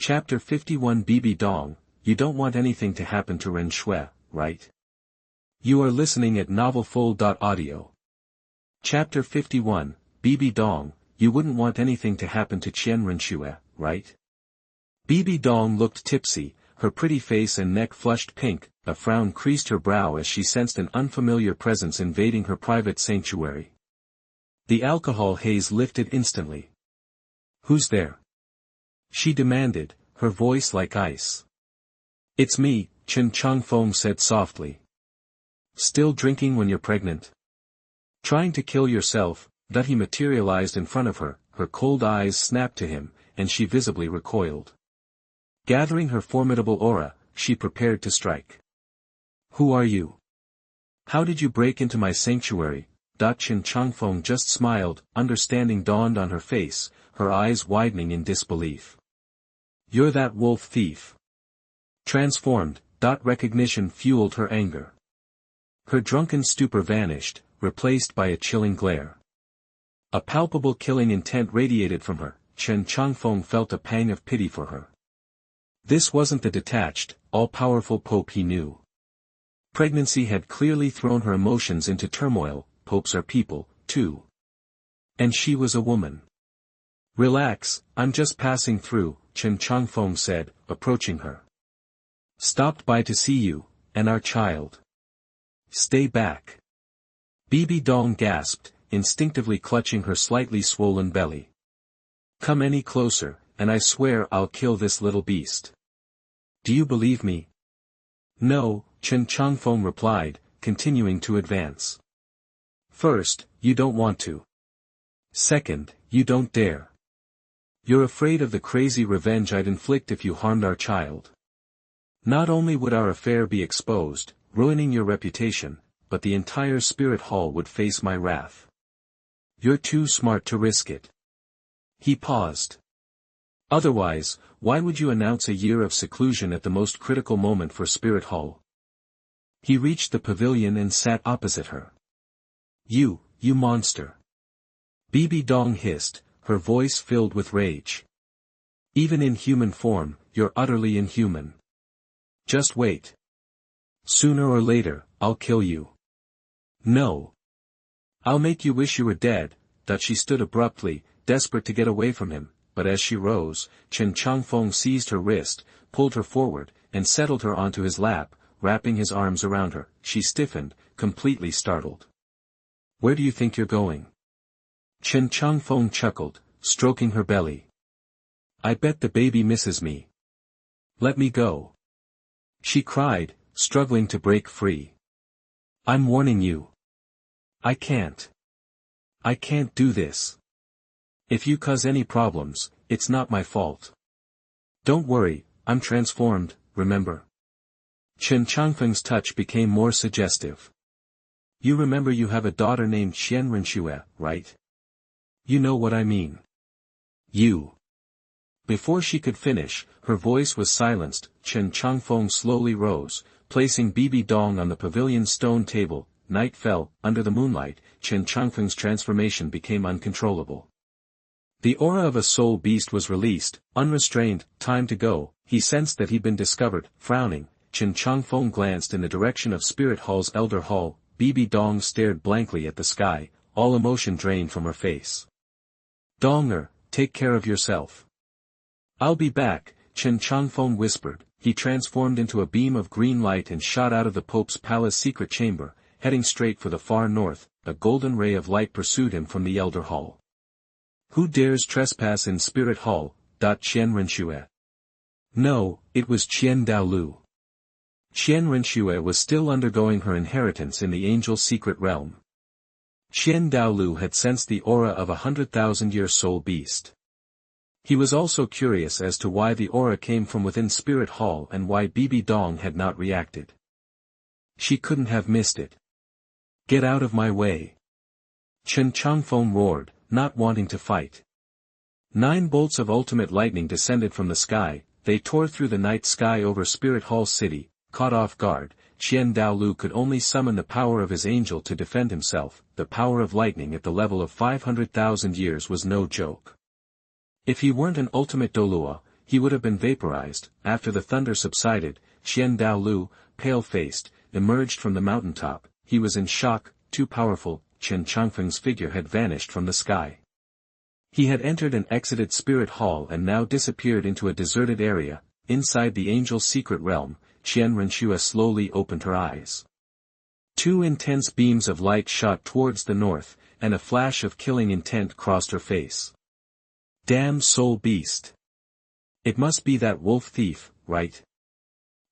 Chapter 51 Bibi Dong, you don't want anything to happen to Ren Xue, right? You are listening at novelfold.audio. Chapter 51, Bibi Dong, you wouldn't want anything to happen to Ren Xue, right? Bibi Dong looked tipsy, her pretty face and neck flushed pink, a frown creased her brow as she sensed an unfamiliar presence invading her private sanctuary. The alcohol haze lifted instantly. Who's there? She demanded, her voice like ice. It's me, Chen Changfeng said softly. Still drinking when you're pregnant? Trying to kill yourself, that he materialized in front of her, her cold eyes snapped to him, and she visibly recoiled. Gathering her formidable aura, she prepared to strike. Who are you? How did you break into my sanctuary? Chen Changfeng just smiled, understanding dawned on her face, her eyes widening in disbelief. You're that wolf thief. Transformed, recognition fueled her anger. Her drunken stupor vanished, replaced by a chilling glare. A palpable killing intent radiated from her. Chen Changfeng felt a pang of pity for her. This wasn't the detached, all-powerful Pope he knew. Pregnancy had clearly thrown her emotions into turmoil. Popes are people, too. And she was a woman. Relax, I'm just passing through, Chen Changfeng said, approaching her. Stopped by to see you, and our child. Stay back. Bibi Dong gasped, instinctively clutching her slightly swollen belly. Come any closer, and I swear I'll kill this little beast. Do you believe me? No, Chen Changfeng replied, continuing to advance. First, you don't want to. Second, you don't dare. You're afraid of the crazy revenge I'd inflict if you harmed our child. Not only would our affair be exposed, ruining your reputation, but the entire spirit hall would face my wrath. You're too smart to risk it. He paused. Otherwise, why would you announce a year of seclusion at the most critical moment for Spirit Hall? He reached the pavilion and sat opposite her. You monster. Bibi Dong hissed, her voice filled with rage. Even in human form, you're utterly inhuman. Just wait. Sooner or later, I'll kill you. No. I'll make you wish you were dead. She stood abruptly, desperate to get away from him, but as she rose, Chen Changfeng seized her wrist, pulled her forward, and settled her onto his lap, wrapping his arms around her. She stiffened, completely startled. Where do you think you're going? Chen Changfeng chuckled, stroking her belly. I bet the baby misses me. Let me go. She cried, struggling to break free. I'm warning you. I can't. I can't do this. If you cause any problems, it's not my fault. Don't worry, I'm transformed, remember? Chen Changfeng's touch became more suggestive. You remember you have a daughter named Ren Xue, right? You know what I mean. You. Before she could finish, her voice was silenced. Chen Changfeng slowly rose, placing Bibi Dong on the pavilion's stone table. Night fell. Under the moonlight, Chen Changfeng's transformation became uncontrollable. The aura of a soul beast was released, unrestrained. Time to go. He sensed that he'd been discovered. Frowning, Chen Changfeng glanced in the direction of Spirit Hall's Elder Hall. Bibi Dong stared blankly at the sky, all emotion drained from her face. Donger, take care of yourself. I'll be back, Chen Changfeng whispered. He transformed into a beam of green light and shot out of the Pope's palace secret chamber, heading straight for the far north. A golden ray of light pursued him from the Elder Hall. Who dares trespass in Spirit Hall? Ren Xue. No, it was Douluo. Ren Xue was still undergoing her inheritance in the angel's secret realm. Douluo had sensed the aura of a 100,000-year soul beast. He was also curious as to why the aura came from within Spirit Hall and why Bibi Dong had not reacted. She couldn't have missed it. Get out of my way. Chen Changfeng roared, not wanting to fight. 9 bolts of ultimate lightning descended from the sky. They tore through the night sky over Spirit Hall City. Caught off guard, Douluo could only summon the power of his angel to defend himself. The power of lightning at the level of 500,000 years was no joke. If he weren't an ultimate Douluo, he would have been vaporized. After the thunder subsided, Xian Daolu, pale-faced, emerged from the mountaintop. He was in shock, too powerful. Chen Changfeng's figure had vanished from the sky. He had entered and exited Spirit Hall and now disappeared into a deserted area. Inside the angel's secret realm, Ren Xue slowly opened her eyes. Two intense beams of light shot towards the north, and a flash of killing intent crossed her face. Damn soul beast! It must be that wolf thief, right?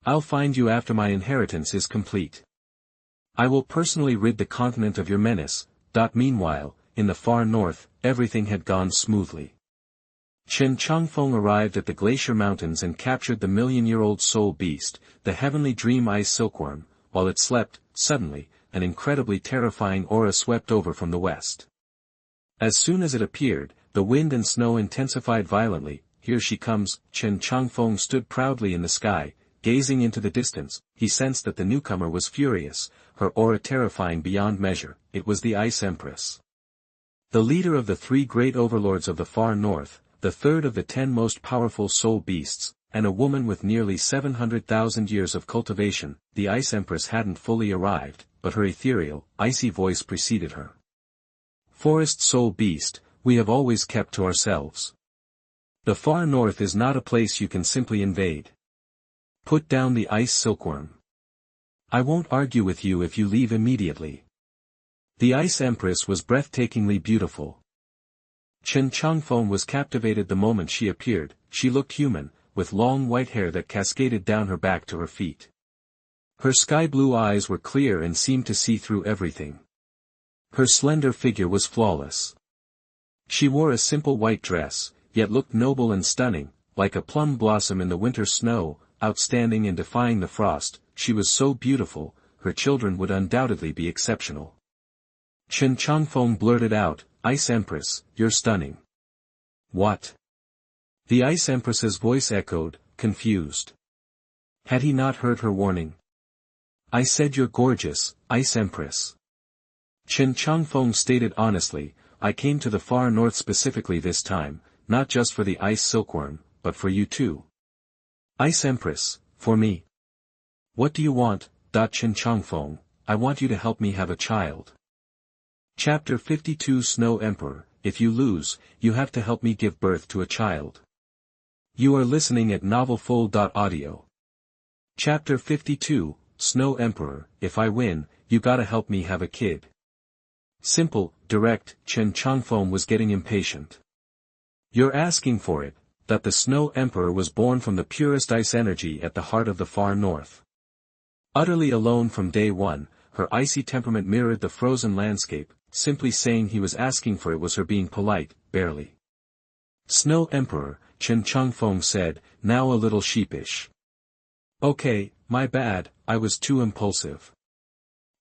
I'll find you after my inheritance is complete. I will personally rid the continent of your menace. Meanwhile, in the far north, everything had gone smoothly. Chen Changfeng arrived at the Glacier Mountains and captured the million-year-old soul beast, the heavenly dream ice silkworm. While it slept, suddenly, an incredibly terrifying aura swept over from the west. As soon as it appeared, the wind and snow intensified violently. Here she comes. Chen Changfeng stood proudly in the sky, gazing into the distance. He sensed that the newcomer was furious, her aura terrifying beyond measure. It was the Ice Empress. The leader of the three great overlords of the far north, the third of the 10 most powerful soul beasts, and a woman with nearly 700,000 years of cultivation. The Ice Empress hadn't fully arrived, but her ethereal, icy voice preceded her. Forest soul beast, we have always kept to ourselves. The far north is not a place you can simply invade. Put down the ice silkworm. I won't argue with you if you leave immediately. The Ice Empress was breathtakingly beautiful. Chen Changfeng was captivated the moment she appeared. She looked human, with long white hair that cascaded down her back to her feet. Her sky-blue eyes were clear and seemed to see through everything. Her slender figure was flawless. She wore a simple white dress, yet looked noble and stunning, like a plum blossom in the winter snow, outstanding and defying the frost. She was so beautiful, her children would undoubtedly be exceptional. Chen Changfeng blurted out, Ice Empress, you're stunning. What? The Ice Empress's voice echoed, confused. Had he not heard her warning? I said you're gorgeous, Ice Empress. Chen Changfeng stated honestly, I came to the far north specifically this time, not just for the ice silkworm, but for you too. Ice Empress, for me. What do you want? Chen Changfeng, I want you to help me have a child. Chapter 52 Snow Emperor, if you lose, you have to help me give birth to a child. You are listening at novelfull.audio. Chapter 52, Snow Emperor, if I win, you gotta help me have a kid. Simple, direct. Chen Changfeng was getting impatient. You're asking for it. The Snow Emperor was born from the purest ice energy at the heart of the far north. Utterly alone from day one, her icy temperament mirrored the frozen landscape. Simply saying he was asking for it was her being polite, barely. Snow Emperor, Chen Changfeng said, now a little sheepish. Okay, my bad, I was too impulsive.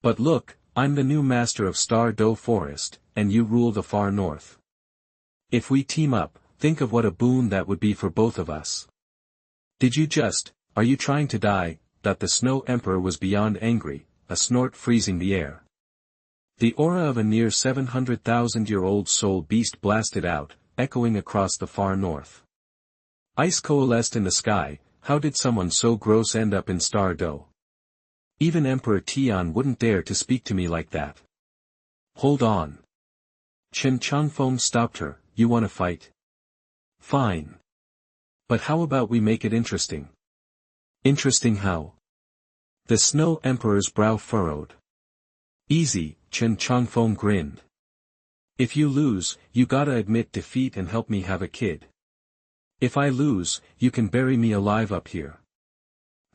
But look, I'm the new master of Star Do Forest, and you rule the far north. If we team up, think of what a boon that would be for both of us. Are you trying to die? The Snow Emperor was beyond angry, a snort freezing the air. The aura of a near 700,000-year-old soul beast blasted out, echoing across the far north. Ice coalesced in the sky. How did someone so gross end up in Star Do? Even Emperor Tian wouldn't dare to speak to me like that. Hold on. Chen Changfeng stopped her, you wanna fight? Fine. But how about we make it interesting? Interesting how? The Snow Emperor's brow furrowed. Easy, Chen Changfeng grinned. If you lose, you gotta admit defeat and help me have a kid. If I lose, you can bury me alive up here.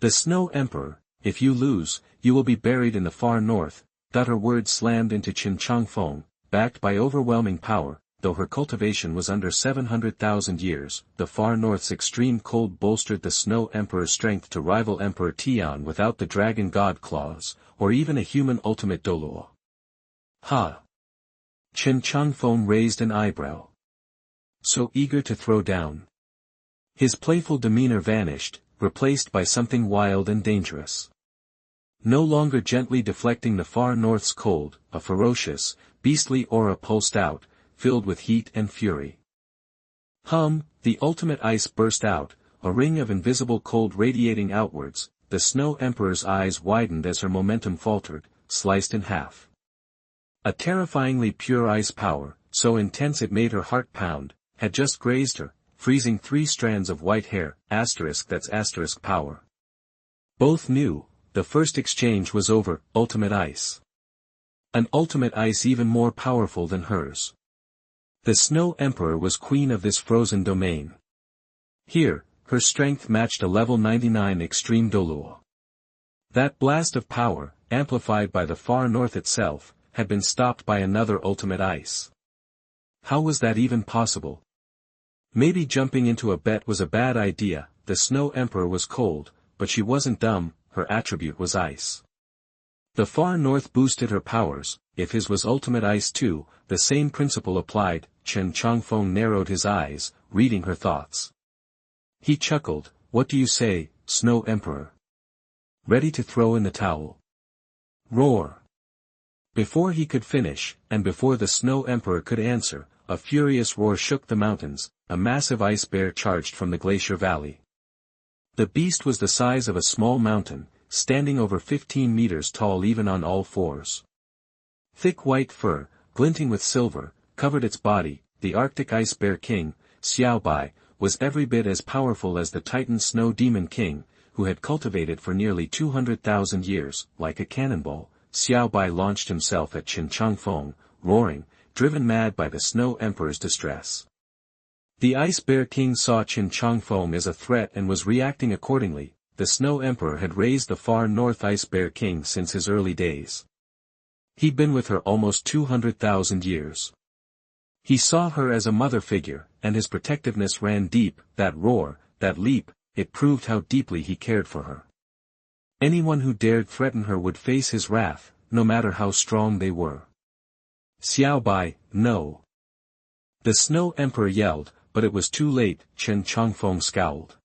The Snow Emperor, if you lose, you will be buried in the far north. Her words slammed into Chen Changfeng, backed by overwhelming power. Though her cultivation was under 700,000 years, the far north's extreme cold bolstered the Snow Emperor's strength to rival Emperor Tian without the Dragon God claws, or even a human ultimate Douluo. Ha! Chen Changfeng raised an eyebrow. So eager to throw down. His playful demeanor vanished, replaced by something wild and dangerous. No longer gently deflecting the far north's cold, a ferocious, beastly aura pulsed out, filled with heat and fury. The ultimate ice burst out, a ring of invisible cold radiating outwards, the Snow Emperor's eyes widened as her momentum faltered, sliced in half. A terrifyingly pure ice power, so intense it made her heart pound, had just grazed her, freezing 3 strands of white hair, that's power. Both knew, the first exchange was over, ultimate ice. An ultimate ice even more powerful than hers. The Snow Emperor was queen of this frozen domain. Here, her strength matched a level 99 extreme Douluo. That blast of power, amplified by the far north itself, had been stopped by another ultimate ice. How was that even possible? Maybe jumping into a bet was a bad idea. The Snow Emperor was cold, but she wasn't dumb, her attribute was ice. The far north boosted her powers, if his was ultimate ice too, the same principle applied. Chen Changfeng narrowed his eyes, reading her thoughts. He chuckled, "What do you say, Snow Emperor? Ready to throw in the towel?" Roar! Before he could finish, and before the Snow Emperor could answer, a furious roar shook the mountains. A massive ice bear charged from the glacier valley. The beast was the size of a small mountain, standing over 15 meters tall even on all fours. Thick white fur, glinting with silver, covered its body. The Arctic Ice Bear King, Xiao Bai, was every bit as powerful as the Titan Snow Demon King, who had cultivated for nearly 200,000 years. Like a cannonball, Xiao Bai launched himself at Chen Changfeng, roaring, driven mad by the Snow Emperor's distress. The Ice Bear King saw Chen Changfeng as a threat and was reacting accordingly. The Snow Emperor had raised the far north Ice Bear King since his early days. He'd been with her almost 200,000 years. He saw her as a mother figure, and his protectiveness ran deep. That roar, that leap, it proved how deeply he cared for her. Anyone who dared threaten her would face his wrath, no matter how strong they were. Xiao Bai, no. The Snow Emperor yelled, but it was too late. Chen Changfeng scowled.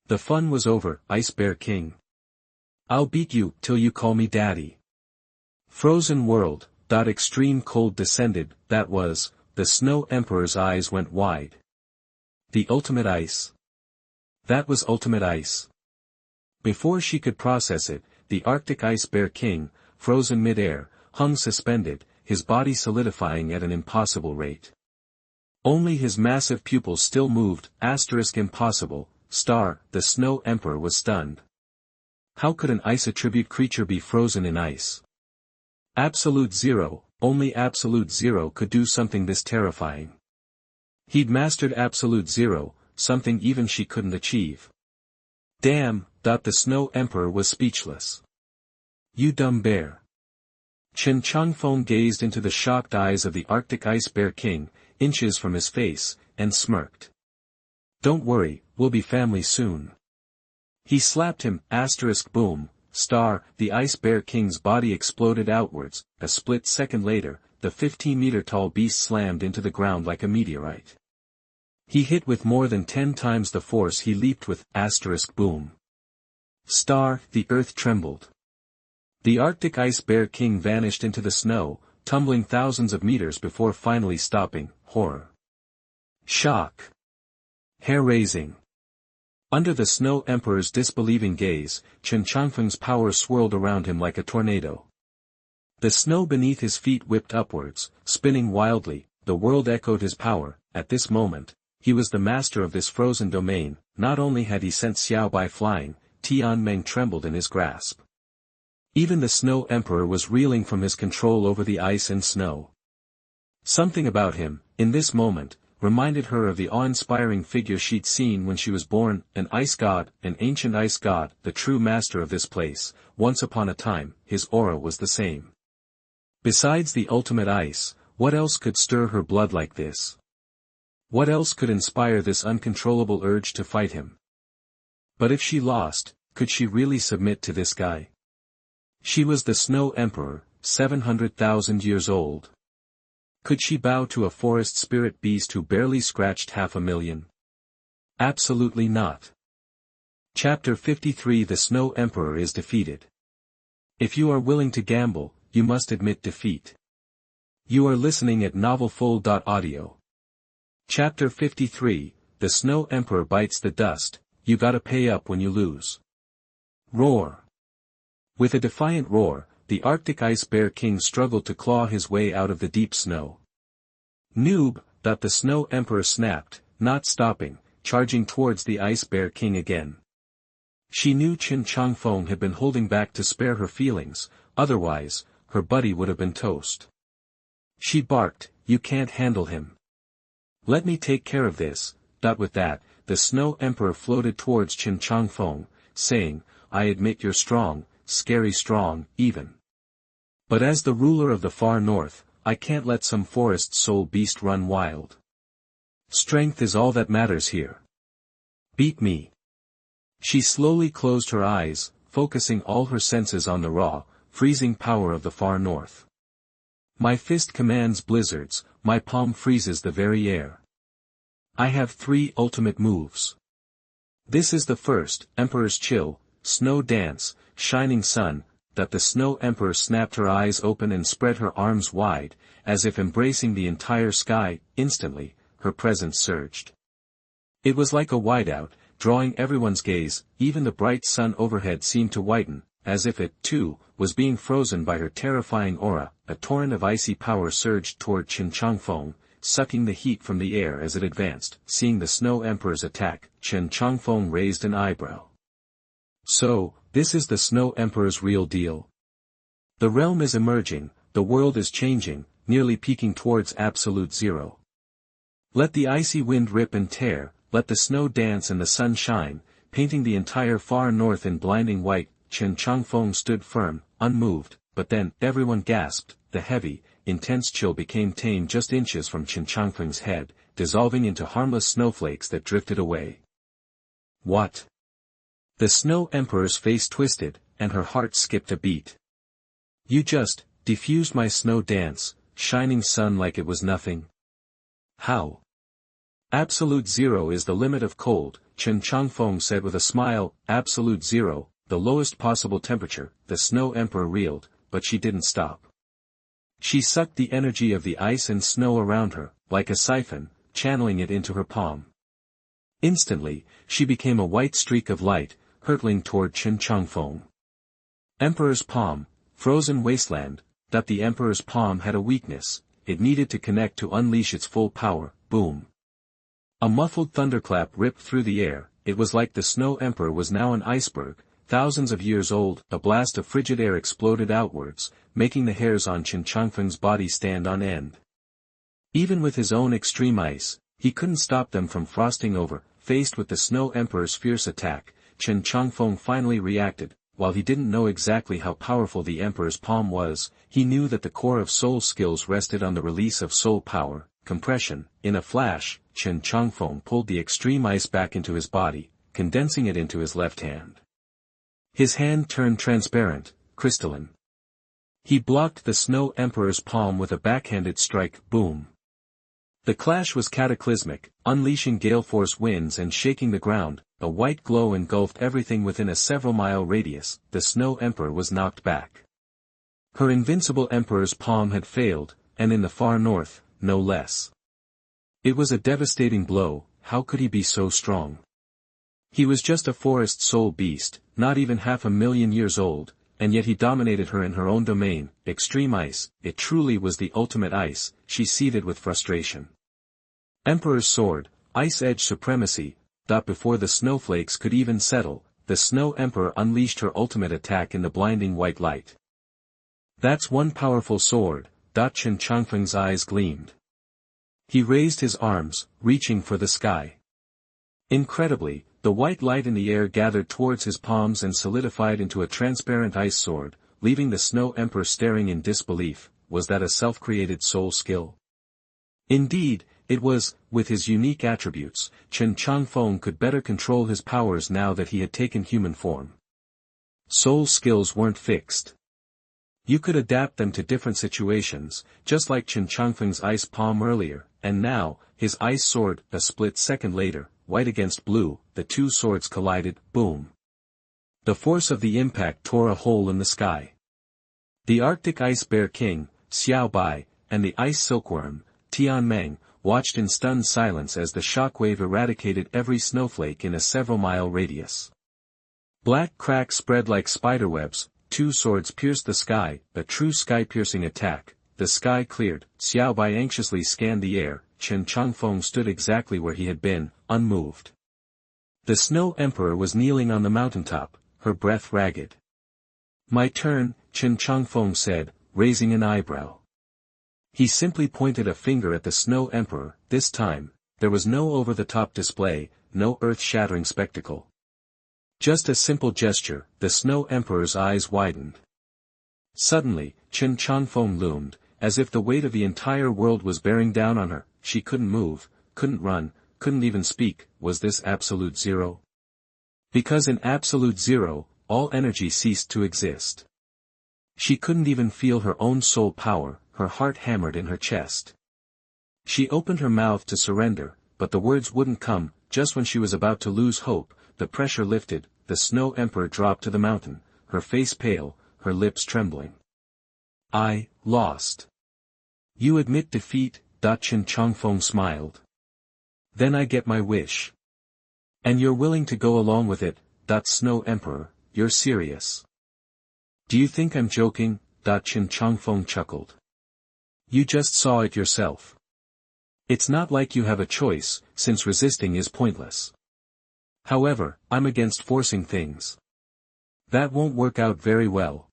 The fun was over, Ice Bear King. I'll beat you till you call me daddy. Frozen world. Extreme cold descended. That was, the Snow Emperor's eyes went wide. The ultimate ice. That was ultimate ice. Before she could process it, the Arctic Ice Bear King, frozen mid-air, hung suspended, his body solidifying at an impossible rate. Only his massive pupils still moved. Impossible. The Snow Emperor was stunned. How could an ice attribute creature be frozen in ice? Absolute Zero, only Absolute Zero could do something this terrifying. He'd mastered Absolute Zero, something even she couldn't achieve. Damn, the Snow Emperor was speechless. You dumb bear. Chen Changfeng gazed into the shocked eyes of the Arctic Ice Bear King, inches from his face, and smirked. Don't worry, we'll be family soon. He slapped him. Boom. The Ice Bear King's body exploded outwards. A split second later, the 15-meter-tall beast slammed into the ground like a meteorite. He hit with more than 10 times the force he leaped with. Boom. The earth trembled. The Arctic Ice Bear King vanished into the snow, tumbling thousands of meters before finally stopping. Horror. Shock. Hair-raising. Under the Snow Emperor's disbelieving gaze, Chen Changfeng's power swirled around him like a tornado. The snow beneath his feet whipped upwards, spinning wildly. The world echoed his power. At this moment, he was the master of this frozen domain. Not only had he sent Xiao Bai flying, Tianmeng trembled in his grasp. Even the Snow Emperor was reeling from his control over the ice and snow. Something about him, in this moment, reminded her of the awe-inspiring figure she'd seen when she was born, an ice god, an ancient ice god, the true master of this place. Once upon a time, his aura was the same. Besides the ultimate ice, what else could stir her blood like this? What else could inspire this uncontrollable urge to fight him? But if she lost, could she really submit to this guy? She was the Snow Emperor, 700,000 years old. Could she bow to a forest spirit beast who barely scratched 500,000? Absolutely not. Chapter 53 The Snow Emperor is defeated. If you are willing to gamble, you must admit defeat. You are listening at novelfull.audio. Chapter 53 The Snow Emperor bites the dust. you gotta pay up when you lose. Roar. With a defiant roar, the Arctic Ice Bear King struggled to claw his way out of the deep snow. Noob, the Snow Emperor snapped, not stopping, charging towards the Ice Bear King again. She knew Chen Changfeng had been holding back to spare her feelings, otherwise, her buddy would have been toast. She barked, "You can't handle him. Let me take care of this." With that, the Snow Emperor floated towards Chen Changfeng, saying, "I admit you're strong, scary strong, even. But as the ruler of the far north, I can't let some forest soul beast run wild. Strength is all that matters here. Beat me." She slowly closed her eyes, focusing all her senses on the raw, freezing power of the far north. "My fist commands blizzards, my palm freezes the very air. I have 3 ultimate moves. This is the first, Emperor's Chill, Snow Dance, Shining Sun." The Snow Emperor snapped her eyes open and spread her arms wide, as if embracing the entire sky. Instantly, her presence surged. It was like a whiteout, drawing everyone's gaze. Even the bright sun overhead seemed to whiten, as if it, too, was being frozen by her terrifying aura. A torrent of icy power surged toward Chen Changfeng, sucking the heat from the air as it advanced. Seeing the Snow Emperor's attack, Chen Changfeng raised an eyebrow. "So, this is the Snow Emperor's real deal? The realm is emerging, the world is changing, nearly peaking towards absolute zero. Let the icy wind rip and tear, let the snow dance and the sun shine, painting the entire far north in blinding white." Chen Changfeng stood firm, unmoved, but then, everyone gasped. The heavy, intense chill became tame just inches from Chen Changfeng's head, dissolving into harmless snowflakes that drifted away. "What?" The Snow Emperor's face twisted, and her heart skipped a beat. "You just diffused my snow dance, shining sun, like it was nothing. How?" "Absolute zero is the limit of cold," Chen Changfeng said with a smile. "Absolute zero, the lowest possible temperature." The Snow Emperor reeled, but she didn't stop. She sucked the energy of the ice and snow around her, like a siphon, channeling it into her palm. Instantly, she became a white streak of light, hurtling toward Chen Changfeng. Emperor's palm, frozen wasteland. The Emperor's palm had a weakness, it needed to connect to unleash its full power. Boom. A muffled thunderclap ripped through the air. It was like the Snow Emperor was now an iceberg, thousands of years old. A blast of frigid air exploded outwards, making the hairs on Chen Changfeng's body stand on end. Even with his own extreme ice, he couldn't stop them from frosting over. Faced with the Snow Emperor's fierce attack, Chen Changfeng finally reacted. While he didn't know exactly how powerful the Emperor's palm was, he knew that the core of soul skills rested on the release of soul power, compression. In a flash, Chen Changfeng pulled the extreme ice back into his body, condensing it into his left hand. His hand turned transparent, crystalline. He blocked the Snow Emperor's palm with a backhanded strike. Boom. The clash was cataclysmic, unleashing gale-force winds and shaking the ground. A white glow engulfed everything within a several-mile radius. The Snow Emperor was knocked back. Her invincible Emperor's palm had failed, and in the far north, no less. It was a devastating blow. How could he be so strong? He was just a forest soul beast, not even 500,000 years old, and yet he dominated her in her own domain. Extreme ice, it truly was the ultimate ice. She seethed with frustration. Emperor's sword, ice edge supremacy. Before the snowflakes could even settle, the Snow Emperor unleashed her ultimate attack in the blinding white light. "That's one powerful sword." Chen Changfeng's eyes gleamed. He raised his arms, reaching for the sky. Incredibly, the white light in the air gathered towards his palms and solidified into a transparent ice sword, leaving the Snow Emperor staring in disbelief. Was that a self-created soul skill? Indeed, it was. With his unique attributes, Chen Changfeng could better control his powers now that he had taken human form. Soul skills weren't fixed. You could adapt them to different situations, just like Chen Changfeng's ice palm earlier, and now, his ice sword. A split second later, white against blue, the two swords collided. Boom. The force of the impact tore a hole in the sky. The Arctic Ice Bear King, Xiao Bai, and the Ice Silkworm, Tianmeng, watched in stunned silence as the shockwave eradicated every snowflake in a several-mile radius. Black cracks spread like spiderwebs, two swords pierced the sky, a true sky-piercing attack. The sky cleared, Xiao Bai anxiously scanned the air, Chen Changfeng stood exactly where he had been, unmoved. The Snow Emperor was kneeling on the mountaintop, her breath ragged. "My turn," Chen Changfeng said, raising an eyebrow. He simply pointed a finger at the Snow Emperor. This time, there was no over-the-top display, no earth-shattering spectacle. Just a simple gesture. The Snow Emperor's eyes widened. Suddenly, Chen Changfeng loomed, as if the weight of the entire world was bearing down on her. She couldn't move, couldn't run, couldn't even speak. Was this absolute zero? Because in absolute zero, all energy ceased to exist. She couldn't even feel her own soul power, her heart hammered in her chest. She opened her mouth to surrender, but the words wouldn't come. Just when she was about to lose hope, the pressure lifted, the Snow Emperor dropped to the mountain, her face pale, her lips trembling. "I lost." "You admit defeat?" Chen Changfeng smiled. "Then I get my wish. And you're willing to go along with it?" Snow Emperor, you're serious. "Do you think I'm joking?" Chen Changfeng chuckled. "You just saw it yourself. It's not like you have a choice, since resisting is pointless. However, I'm against forcing things. That won't work out very well.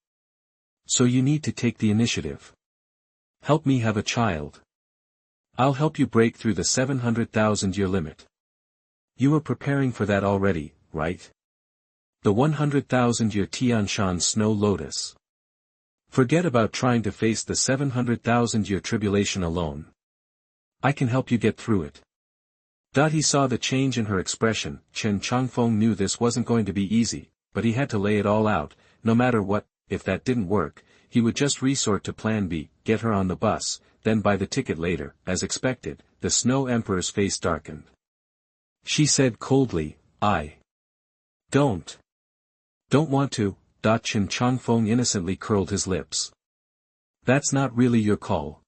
So you need to take the initiative. Help me have a child. I'll help you break through the 700,000-year limit. You were preparing for that already, right? The 100,000-year Tianshan Snow Lotus. Forget about trying to face the 700,000-year tribulation alone. I can help you get through it." He saw the change in her expression. Chen Changfeng knew this wasn't going to be easy, but he had to lay it all out, no matter what. If that didn't work, he would just resort to plan B, get her on the bus, then buy the ticket later. As expected, the Snow Emperor's face darkened. She said coldly, "I don't want to." Chen Changfeng innocently curled his lips. "That's not really your call."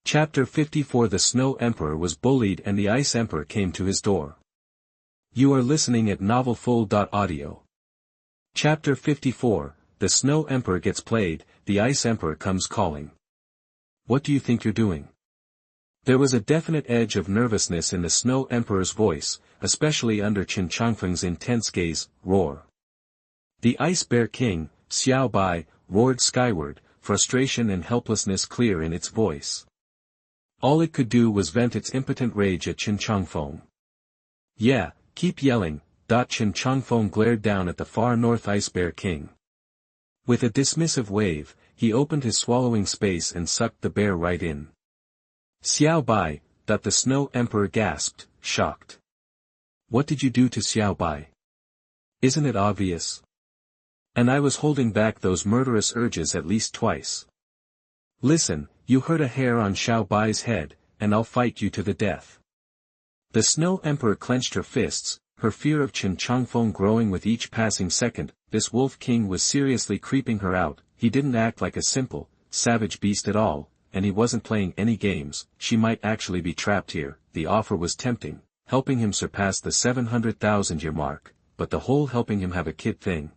Chapter 54. The Snow Emperor was bullied and the Ice Emperor came to his door. You are listening at novelfull.audio. Chapter 54. The Snow Emperor gets played, the Ice Emperor comes calling. "What do you think you're doing?" There was a definite edge of nervousness in the Snow Emperor's voice, especially under Chen Changfeng's intense gaze. Roar. The Ice Bear King, Xiao Bai, roared skyward, frustration and helplessness clear in its voice. All it could do was vent its impotent rage at Chen Changfeng. "Yeah, keep yelling." Chen Changfeng glared down at the far north Ice Bear King. With a dismissive wave, he opened his swallowing space and sucked the bear right in. "Xiao Bai," the Snow Emperor gasped, shocked. "What did you do to Xiao Bai? Isn't it obvious? And I was holding back those murderous urges at least twice. Listen, you hurt a hair on Xiao Bai's head, and I'll fight you to the death." The Snow Emperor clenched her fists, her fear of Chen Changfeng growing with each passing second. This Wolf King was seriously creeping her out. He didn't act like a simple, savage beast at all, and he wasn't playing any games. She might actually be trapped here. The offer was tempting, helping him surpass the 700,000-year mark, but the whole helping him have a kid thing.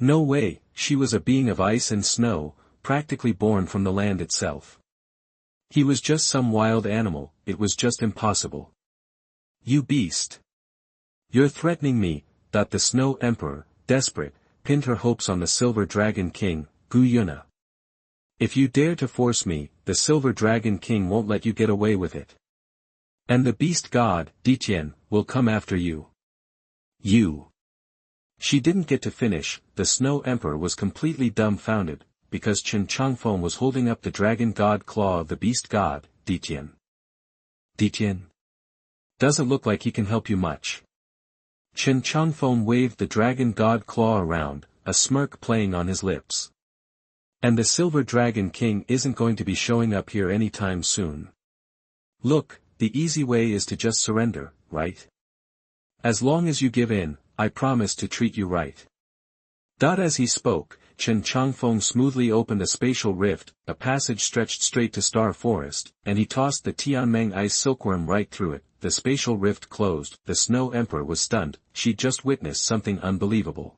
No way. She was a being of ice and snow, practically born from the land itself. He was just some wild animal. It was just impossible. "You beast. You're threatening me." The Snow Emperor, desperate, pinned her hopes on the Silver Dragon King, Gu Yuna. "If you dare to force me, the Silver Dragon King won't let you get away with it. And the Beast God, Ditian, will come after you. You." She didn't get to finish. The Snow Emperor was completely dumbfounded, because Chen Changfeng was holding up the Dragon God claw of the Beast God, Ditian. "Ditian? Doesn't look like he can help you much." Chen Changfeng waved the Dragon God claw around, a smirk playing on his lips. "And the Silver Dragon King isn't going to be showing up here anytime soon. Look, the easy way is to just surrender, right? As long as you give in, I promise to treat you right." As he spoke, Chen Changfeng smoothly opened a spatial rift, a passage stretched straight to Star Forest, and he tossed the Tianmeng ice silkworm right through it. The spatial rift closed, the Snow Emperor was stunned, she'd just witnessed something unbelievable.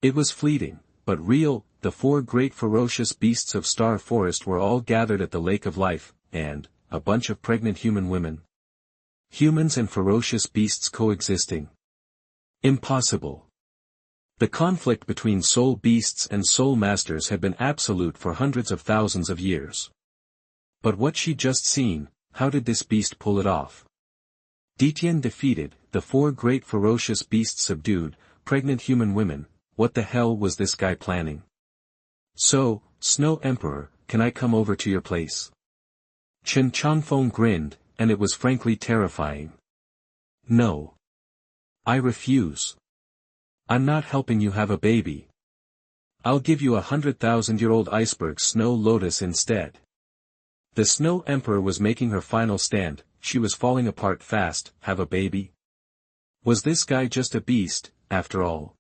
It was fleeting, but real. The 4 great ferocious beasts of Star Forest were all gathered at the Lake of Life, and a bunch of pregnant human women. Humans and ferocious beasts coexisting. Impossible. The conflict between soul beasts and soul masters had been absolute for hundreds of thousands of years. But what she'd just seen, how did this beast pull it off? Detian defeated, the 4 great ferocious beasts subdued, pregnant human women. What the hell was this guy planning? So, Snow Emperor, can I come over to your place? Chen Changfeng grinned, and it was frankly terrifying. No. I refuse. I'm not helping you have a baby. I'll give you 100,000-year-old iceberg snow lotus instead. The Snow Emperor was making her final stand, she was falling apart fast. Have a baby? Was this guy just a beast, after all?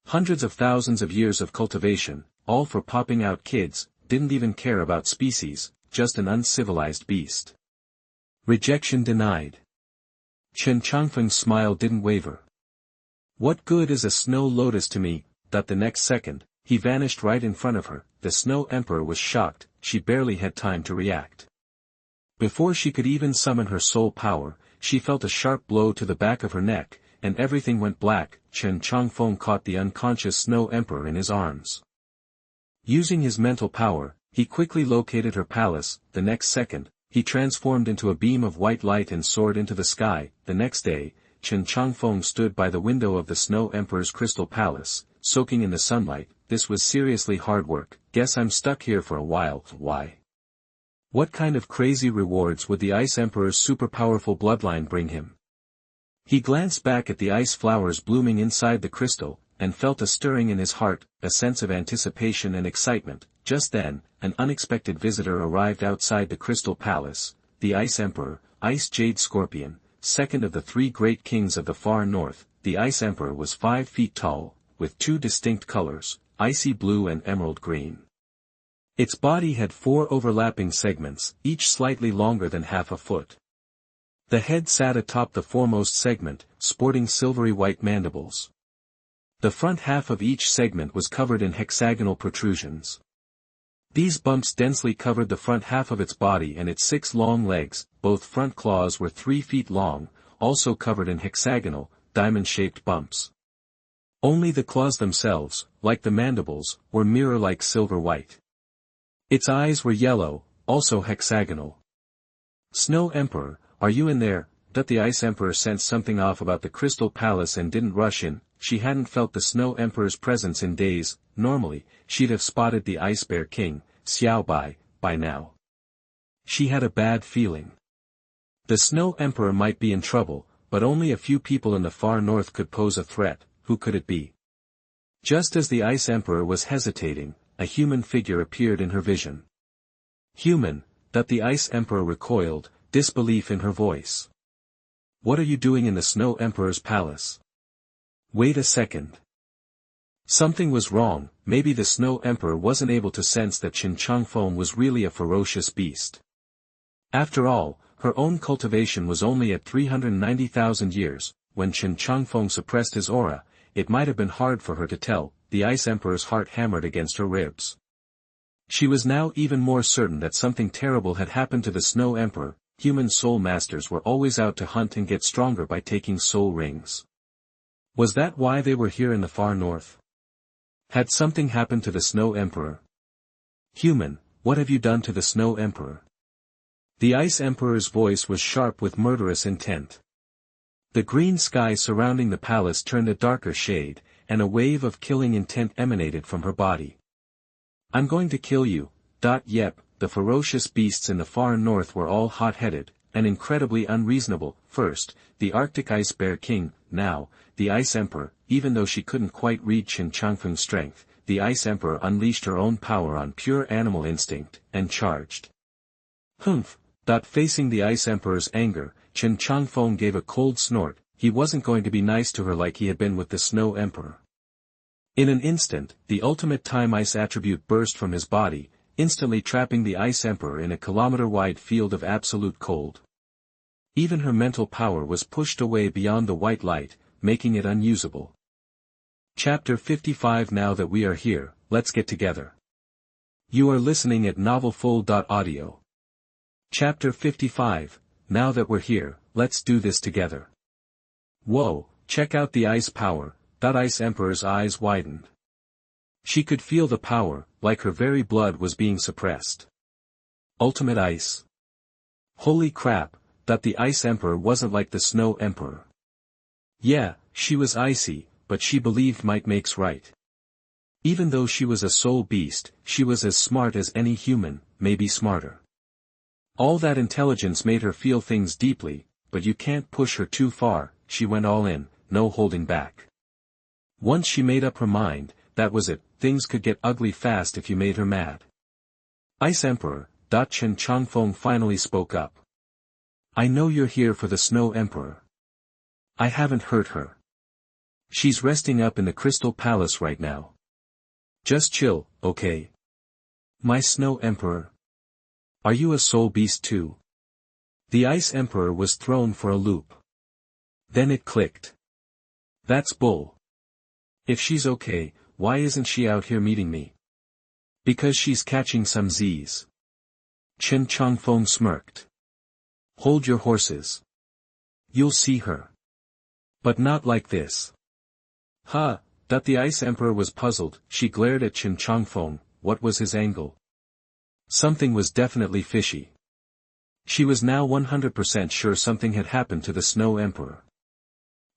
Hundreds of thousands of years of cultivation, all for popping out kids, didn't even care about species, just an uncivilized beast. Rejection denied. Chen Changfeng's smile didn't waver. What good is a snow lotus to me? That the next second, he vanished right in front of her. The Snow Emperor was shocked, she barely had time to react. Before she could even summon her soul power, she felt a sharp blow to the back of her neck, and everything went black. Chen Changfeng caught the unconscious Snow Emperor in his arms. Using his mental power, he quickly located her palace. The next second, he transformed into a beam of white light and soared into the sky. The next day, Chen Changfeng stood by the window of the Snow Emperor's crystal palace, soaking in the sunlight. This was seriously hard work. Guess I'm stuck here for a while. Why? What kind of crazy rewards would the Ice Emperor's super-powerful bloodline bring him? He glanced back at the ice flowers blooming inside the crystal, and felt a stirring in his heart, a sense of anticipation and excitement. Just then, an unexpected visitor arrived outside the crystal palace, the Ice Emperor, Ice Jade Scorpion, second of the 3 great kings of the far north. The Ice Emperor was 5 feet tall, with 2 distinct colors, icy blue and emerald green. Its body had 4 overlapping segments, each slightly longer than half a foot. The head sat atop the foremost segment, sporting silvery white mandibles. The front half of each segment was covered in hexagonal protrusions. These bumps densely covered the front half of its body and its 6 long legs. Both front claws were 3 feet long, also covered in hexagonal, diamond-shaped bumps. Only the claws themselves, like the mandibles, were mirror-like silver white. Its eyes were yellow, also hexagonal. Snow Emperor, are you in there? The Ice Emperor sensed something off about the Crystal Palace and didn't rush in. She hadn't felt the Snow Emperor's presence in days. Normally, she'd have spotted the Ice Bear King, Xiao by now. She had a bad feeling. The Snow Emperor might be in trouble, but only a few people in the far north could pose a threat. Who could it be? Just as the Ice Emperor was hesitating, a human figure appeared in her vision. Human, the Ice Emperor recoiled, disbelief in her voice. What are you doing in the Snow Emperor's palace? Wait a second. Something was wrong. Maybe the Snow Emperor wasn't able to sense that Chen Changfeng was really a ferocious beast. After all, her own cultivation was only at 390,000 years. When Chen Changfeng suppressed his aura, it might have been hard for her to tell. The Ice Emperor's heart hammered against her ribs. She was now even more certain that something terrible had happened to the Snow Emperor. Human soul masters were always out to hunt and get stronger by taking soul rings. Was that why they were here in the far north? Had something happened to the Snow Emperor? Human, what have you done to the Snow Emperor? The Ice Emperor's voice was sharp with murderous intent. The green sky surrounding the palace turned a darker shade, and a wave of killing intent emanated from her body. I'm going to kill you. Yep, the ferocious beasts in the far north were all hot-headed, and incredibly unreasonable. First, the Arctic Ice Bear King, now, the Ice Emperor. Even though she couldn't quite read Chen Changfeng's strength, the Ice Emperor unleashed her own power on pure animal instinct, and charged. Humph! Facing the Ice Emperor's anger, Chen Changfeng gave a cold snort. He wasn't going to be nice to her like he had been with the Snow Emperor. In an instant, the ultimate time ice attribute burst from his body, instantly trapping the Ice Emperor in a kilometer-wide field of absolute cold. Even her mental power was pushed away beyond the white light, making it unusable. Chapter 55. Now that we are here, let's get together. You are listening at novelfull.audio. Chapter 55. Now that we're here, let's do this together. Whoa, check out the ice power. That Ice Emperor's eyes widened. She could feel the power, like her very blood was being suppressed. Ultimate ice. Holy crap, that the Ice Emperor wasn't like the Snow Emperor. Yeah, she was icy, but she believed might makes right. Even though she was a soul beast, she was as smart as any human, maybe smarter. All that intelligence made her feel things deeply, but you can't push her too far. She went all in, no holding back. Once she made up her mind, that was it, things could get ugly fast if you made her mad. Ice Emperor, Chen Changfeng finally spoke up. I know you're here for the Snow Emperor. I haven't hurt her. She's resting up in the Crystal Palace right now. Just chill, okay? My Snow Emperor. Are you a soul beast too? The Ice Emperor was thrown for a loop. Then it clicked. That's bull. If she's okay, why isn't she out here meeting me? Because she's catching some Z's. Chen Changfeng smirked. Hold your horses. You'll see her. But not like this. Huh, that the Ice Emperor was puzzled. She glared at Chen Changfeng. What was his angle? Something was definitely fishy. She was now 100% sure something had happened to the Snow Emperor.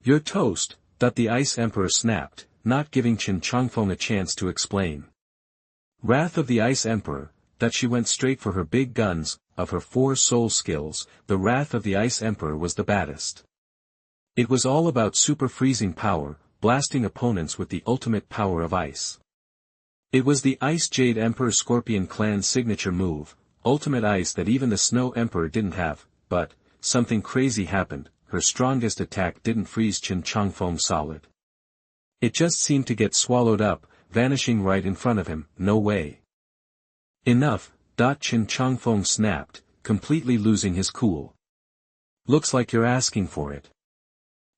You're toast, that the Ice Emperor snapped, not giving Chen Changfeng a chance to explain. Wrath of the Ice Emperor, that she went straight for her big guns. Of her 4 soul skills, the Wrath of the Ice Emperor was the baddest. It was all about super freezing power, blasting opponents with the ultimate power of ice. It was the Ice Jade Emperor Scorpion clan's signature move, ultimate ice that even the Snow Emperor didn't have, but, something crazy happened. Her strongest attack didn't freeze Chen Changfeng solid. It just seemed to get swallowed up, vanishing right in front of him. No way. Enough, Chen Changfeng snapped, completely losing his cool. Looks like you're asking for it.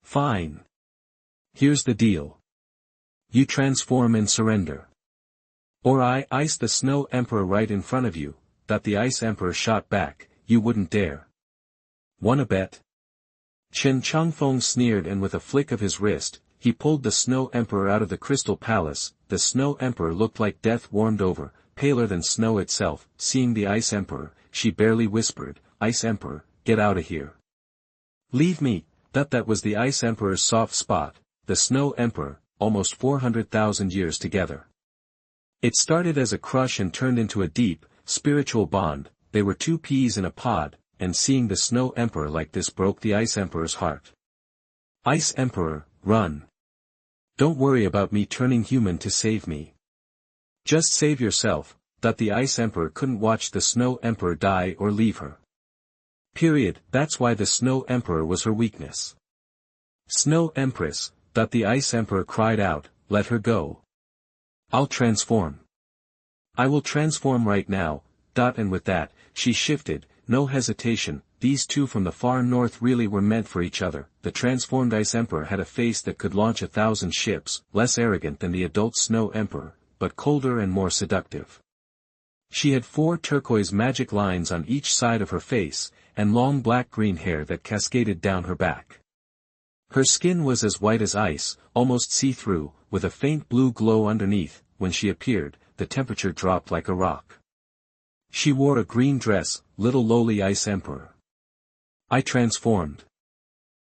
Fine. Here's the deal. You transform and surrender. Or I ice the Snow Emperor right in front of you. That the Ice Emperor shot back. You wouldn't dare. Wanna bet? Chen Changfeng sneered, and with a flick of his wrist, he pulled the Snow Emperor out of the Crystal Palace. The Snow Emperor looked like death warmed over, paler than snow itself. Seeing the Ice Emperor, she barely whispered, Ice Emperor, get out of here. Leave me. That was the Ice Emperor's soft spot, the Snow Emperor, almost 400,000 years together. It started as a crush and turned into a deep, spiritual bond. They were 2 peas in a pod, and seeing the Snow Emperor like this broke the Ice Emperor's heart. Ice Emperor, run. Don't worry about me turning human to save me. Just save yourself. That the Ice Emperor couldn't watch the Snow Emperor die or leave her. Period. That's why the Snow Emperor was her weakness. Snow Empress, that the Ice Emperor cried out, let her go. I'll transform. I will transform right now. And with that, she shifted, no hesitation. These two from the far north really were meant for each other. The transformed Ice Emperor had a face that could launch 1,000 ships, less arrogant than the adult Snow Emperor, but colder and more seductive. She had 4 turquoise magic lines on each side of her face, and long black-green hair that cascaded down her back. Her skin was as white as ice, almost see-through, with a faint blue glow underneath. When she appeared, the temperature dropped like a rock. She wore a green dress, little lowly Ice Emperor. I transformed.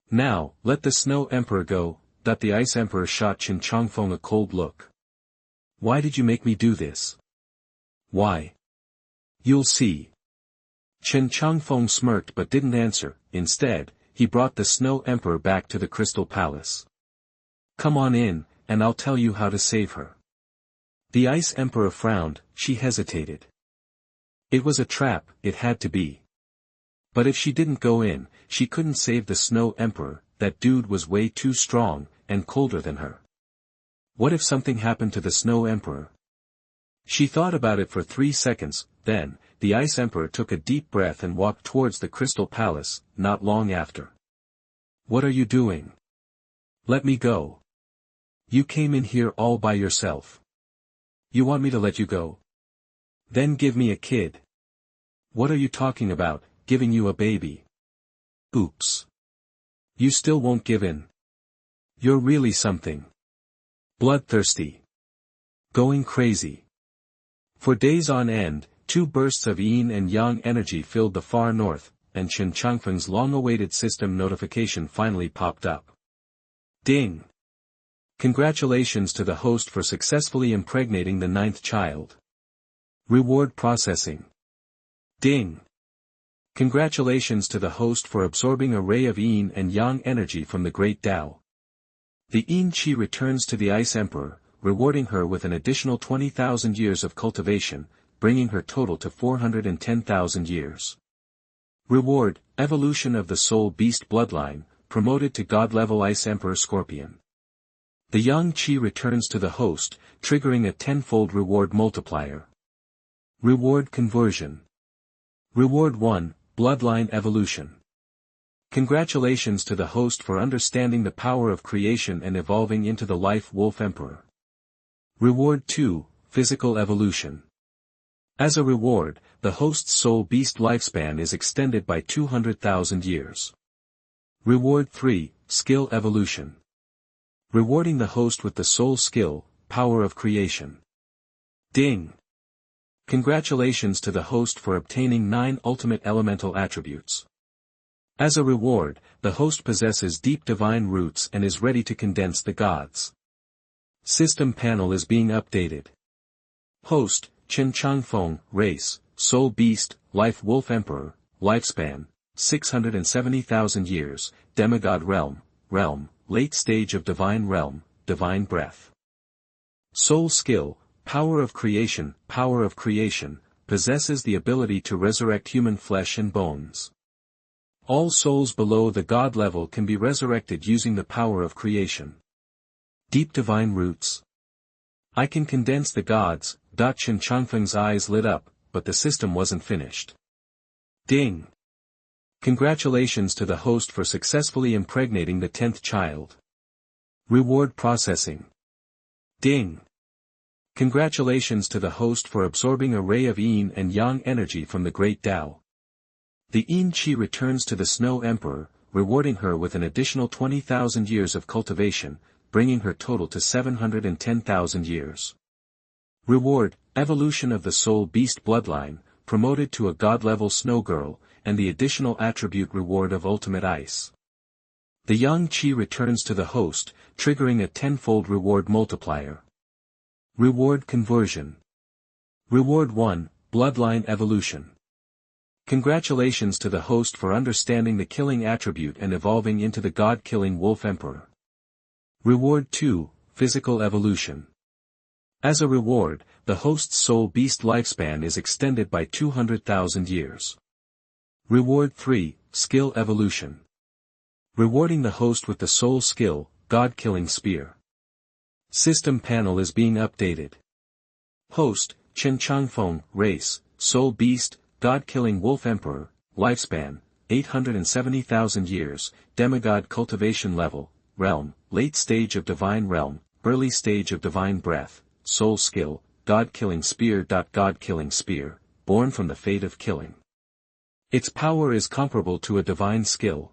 Now, let the Snow Emperor go. That the Ice Emperor shot Chen Changfeng a cold look. Why did you make me do this? Why? You'll see. Chen Changfeng smirked but didn't answer. Instead, he brought the Snow Emperor back to the Crystal Palace. Come on in, and I'll tell you how to save her. The Ice Emperor frowned. She hesitated. It was a trap, it had to be. But if she didn't go in, she couldn't save the Snow Emperor. That dude was way too strong, and colder than her. What if something happened to the Snow Emperor? She thought about it for 3 seconds, then, the Ice Emperor took a deep breath and walked towards the Crystal Palace, not long after. What are you doing? Let me go. You came in here all by yourself. You want me to let you go? Then give me a kid. What are you talking about, giving you a baby? Oops. You still won't give in. You're really something. Bloodthirsty. Going crazy. For days on end, 2 bursts of yin and yang energy filled the far north, and Chen Changfeng's long-awaited system notification finally popped up. Ding! Congratulations to the host for successfully impregnating the 9th child. Reward processing. Ding! Congratulations to the host for absorbing a ray of yin and yang energy from the Great Tao. The yin qi returns to the Ice Emperor, rewarding her with an additional 20,000 years of cultivation, bringing her total to 410,000 years. Reward, evolution of the Soul Beast bloodline, promoted to God-level Ice Emperor Scorpion. The yang qi returns to the host, triggering a tenfold reward multiplier. Reward conversion. Reward 1, bloodline evolution. Congratulations to the host for understanding the power of creation and evolving into the Life Wolf Emperor. Reward 2, physical evolution. As a reward, the host's soul beast lifespan is extended by 200,000 years. Reward 3, skill evolution. Rewarding the host with the soul skill, power of creation. Ding! Congratulations to the host for obtaining 9 ultimate elemental attributes. As a reward, the host possesses deep divine roots and is ready to condense the gods. System panel is being updated. Host, Chen Changfeng, race, Soul Beast, Life Wolf Emperor, lifespan, 670,000 years, demigod realm, late stage of divine realm, divine breath. Soul skill, power of creation, possesses the ability to resurrect human flesh and bones. All souls below the god level can be resurrected using the power of creation. Deep divine roots. I can condense the gods. Chen Changfeng's eyes lit up, but the system wasn't finished. Ding! Congratulations to the host for successfully impregnating the 10th child. Reward processing. Ding! Congratulations to the host for absorbing a ray of yin and yang energy from the Great Tao. The yin qi returns to the Snow Emperor, rewarding her with an additional 20,000 years of cultivation, bringing her total to 710,000 years. Reward, evolution of the Soul Beast bloodline, promoted to a god-level Snow Girl, and the additional attribute reward of Ultimate Ice. The yang qi returns to the host, triggering a tenfold reward multiplier. Reward conversion. Reward 1, bloodline evolution. Congratulations to the host for understanding the killing attribute and evolving into the god-killing Wolf Emperor. Reward 2, physical evolution. As a reward, the host's soul beast lifespan is extended by 200,000 years. Reward 3, skill evolution. Rewarding the host with the soul skill, god-killing spear. System panel is being updated. Host, Chen Changfeng, race, soul beast, god-killing wolf emperor, lifespan, 870,000 years, demigod cultivation level, realm, late stage of divine realm, early stage of divine breath, soul skill, god-killing spear. God-killing spear, born from the fate of killing. Its power is comparable to a divine skill.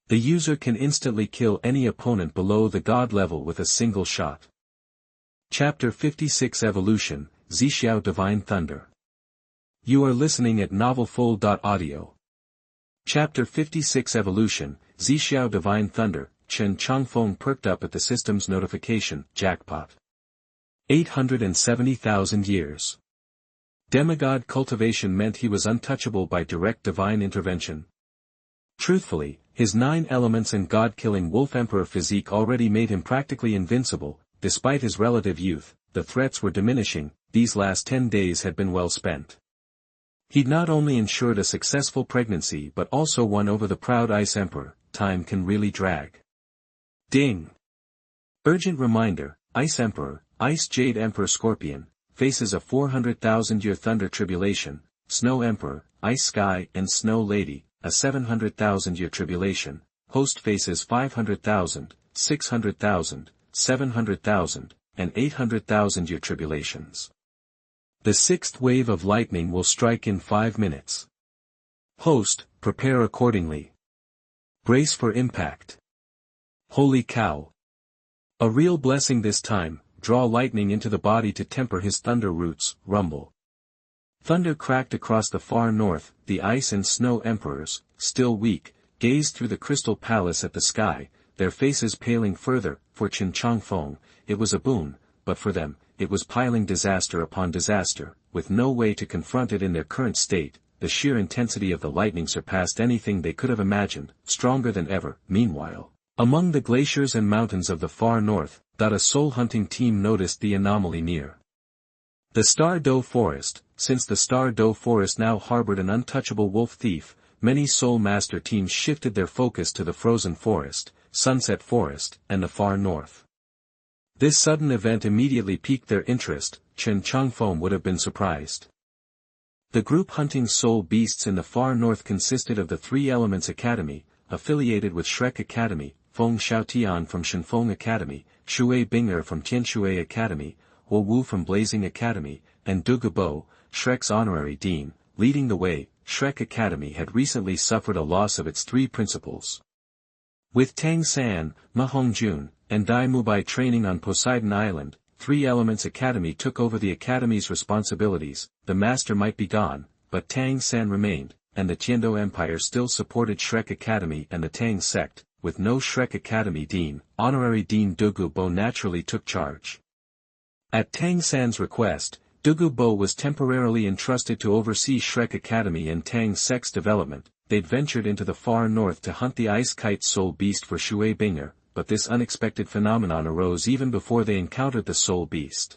The user can instantly kill any opponent below the god level with a single shot. Chapter 56 Evolution, Zixiao Divine Thunder. You are listening at novelfull.audio. Chapter 56 Evolution, Zixiao Divine Thunder. Chen Changfeng perked up at the system's notification, jackpot. 870,000 years. Demigod cultivation meant he was untouchable by direct divine intervention. Truthfully, his 9 elements and god-killing wolf emperor physique already made him practically invincible. Despite his relative youth, the threats were diminishing. These last 10 days had been well spent. He'd not only ensured a successful pregnancy but also won over the proud Ice Emperor. Time can really drag. Ding! Urgent reminder, Ice Emperor, Ice Jade Emperor Scorpion, faces a 400,000-year thunder tribulation, Snow Emperor, Ice Sky and Snow Lady, a 700,000-year tribulation, host faces 500,000, 600,000, 700,000, and 800,000-year tribulations. The sixth wave of lightning will strike in 5 minutes. Host, prepare accordingly. Brace for impact. Holy cow! A real blessing this time, draw lightning into the body to temper his thunder roots, rumble. Thunder cracked across the far north, the ice and snow emperors, still weak, gazed through the crystal palace at the sky, their faces paling further. For Chen Changfeng, it was a boon, but for them, it was piling disaster upon disaster, with no way to confront it in their current state. The sheer intensity of the lightning surpassed anything they could have imagined, stronger than ever. Meanwhile, among the glaciers and mountains of the far north, a soul-hunting team noticed the anomaly near. The Star Do Forest. Since the Star Do Forest now harbored an untouchable wolf thief, many Soul Master teams shifted their focus to the Frozen Forest, Sunset Forest, and the far north. This sudden event immediately piqued their interest. Chen Changfeng would have been surprised. The group hunting soul beasts in the far north consisted of the Three Elements Academy, affiliated with Shrek Academy, Feng Xiaotian from Shenfeng Academy, Shui Bing'er from Tianxue Academy, Wu Wu from Blazing Academy, and Dugu Bo, Shrek's honorary dean. Leading the way, Shrek Academy had recently suffered a loss of its 3 principals. With Tang San, Ma Hongjun, and Dai Mubai training on Poseidon Island, Three Elements Academy took over the Academy's responsibilities. The master might be gone, but Tang San remained, and the Tiando Empire still supported Shrek Academy and the Tang sect. With no Shrek Academy dean, honorary dean Dugu Bo naturally took charge. At Tang San's request, Dugu Bo was temporarily entrusted to oversee Shrek Academy and Tang sect's development. They'd ventured into the far north to hunt the ice kite soul beast for Shui Bing'er, but this unexpected phenomenon arose even before they encountered the soul beast.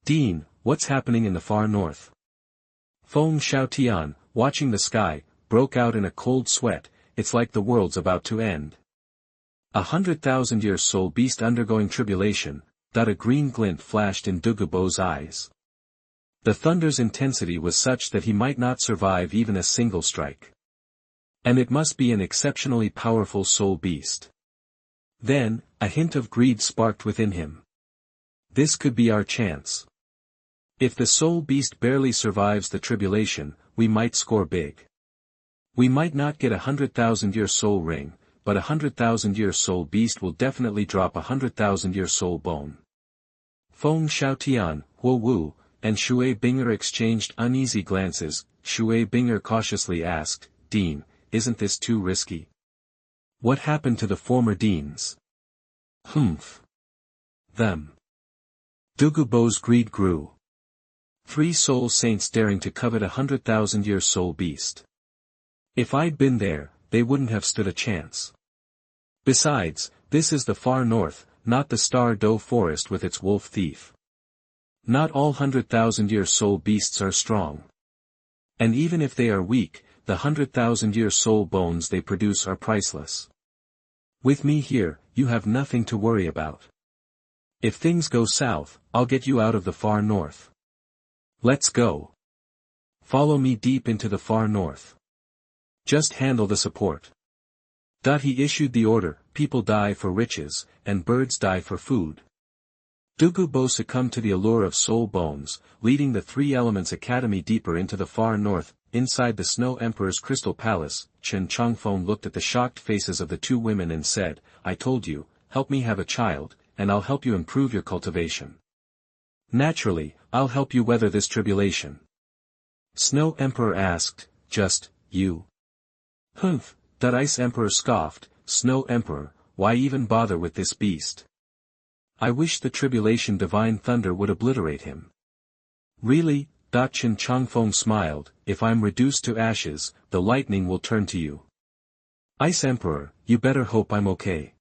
Dean, what's happening in the far north? Feng Xiaotian, watching the sky, broke out in a cold sweat. It's like the world's about to end. 100,000-year soul beast undergoing tribulation. A green glint flashed in Dugu Bo's eyes. The thunder's intensity was such that he might not survive even a single strike. And it must be an exceptionally powerful soul beast. Then, a hint of greed sparked within him. This could be our chance. If the soul beast barely survives the tribulation, we might score big. We might not get 100,000-year soul ring, but 100,000-year soul beast will definitely drop 100,000-year soul bone. Feng Xiaotian, Wu Wu, and Shui Bing'er exchanged uneasy glances. Shui Bing'er cautiously asked, Dean, isn't this too risky? What happened to the former deans? Humph. Them. Dugu Bo's greed grew. 3 soul saints daring to covet 100,000-year soul beast. If I'd been there, they wouldn't have stood a chance. Besides, this is the far north, not the Star Do Forest with its wolf thief. Not all 100,000-year soul beasts are strong. And even if they are weak, the 100,000-year soul bones they produce are priceless. With me here, you have nothing to worry about. If things go south, I'll get you out of the far north. Let's go. Follow me deep into the far north. Just handle the support. He issued the order, people die for riches, and birds die for food. Dugu Bo succumbed to the allure of soul bones, leading the Three Elements Academy deeper into the far north. Inside the Snow Emperor's crystal palace, Chen Changfeng looked at the shocked faces of the 2 women and said, I told you, help me have a child, and I'll help you improve your cultivation. Naturally, I'll help you weather this tribulation. Snow Emperor asked, just, you? Humph, Ice Emperor scoffed, Snow Emperor, why even bother with this beast? I wish the tribulation divine thunder would obliterate him. Really? Chen Changfeng smiled, if I'm reduced to ashes, the lightning will turn to you. Ice Emperor, you better hope I'm okay.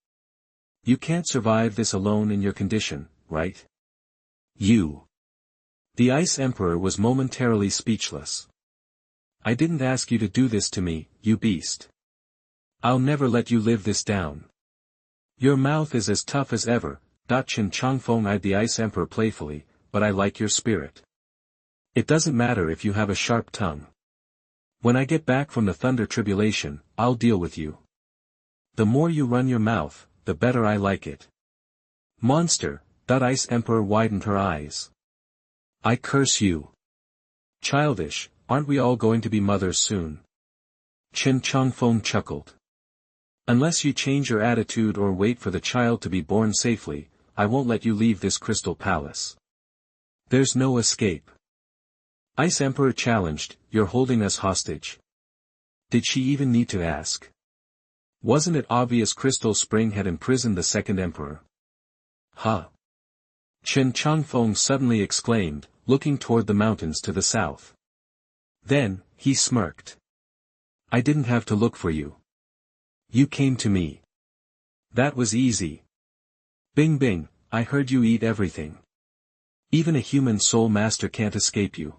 You can't survive this alone in your condition, right? You. The Ice Emperor was momentarily speechless. I didn't ask you to do this to me, you beast. I'll never let you live this down. Your mouth is as tough as ever. Chen Changfeng eyed the Ice Emperor playfully, but I like your spirit. It doesn't matter if you have a sharp tongue. When I get back from the Thunder Tribulation, I'll deal with you. The more you run your mouth, the better I like it. Monster, Ice Emperor widened her eyes. I curse you. Childish, aren't we all going to be mothers soon? Chen Changfeng chuckled. Unless you change your attitude or wait for the child to be born safely, I won't let you leave this crystal palace. There's no escape. Ice Emperor challenged, you're holding us hostage. Did she even need to ask? Wasn't it obvious Crystal Spring had imprisoned the second emperor? Huh? Chen Changfeng suddenly exclaimed, looking toward the mountains to the south. Then, he smirked. I didn't have to look for you. You came to me. That was easy. Bing Bing, I heard you eat everything. Even a human soul master can't escape you.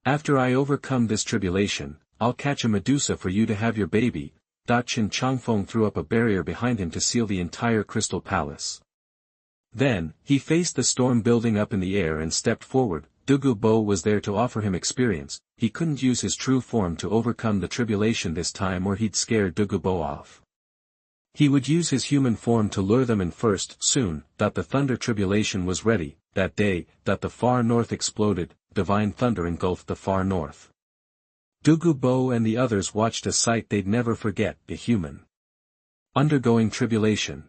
After I overcome this tribulation, I'll catch a Medusa for you to have your baby. Chen Changfeng threw up a barrier behind him to seal the entire crystal palace. Then, he faced the storm building up in the air and stepped forward. Dugu Bo was there to offer him experience. He couldn't use his true form to overcome the tribulation this time or he'd scare Dugu Bo off. He would use his human form to lure them in first. Soon, the thunder tribulation was ready. That day, the far north exploded, divine thunder engulfed the far north. Dugu Bo and the others watched a sight they'd never forget, a human undergoing tribulation.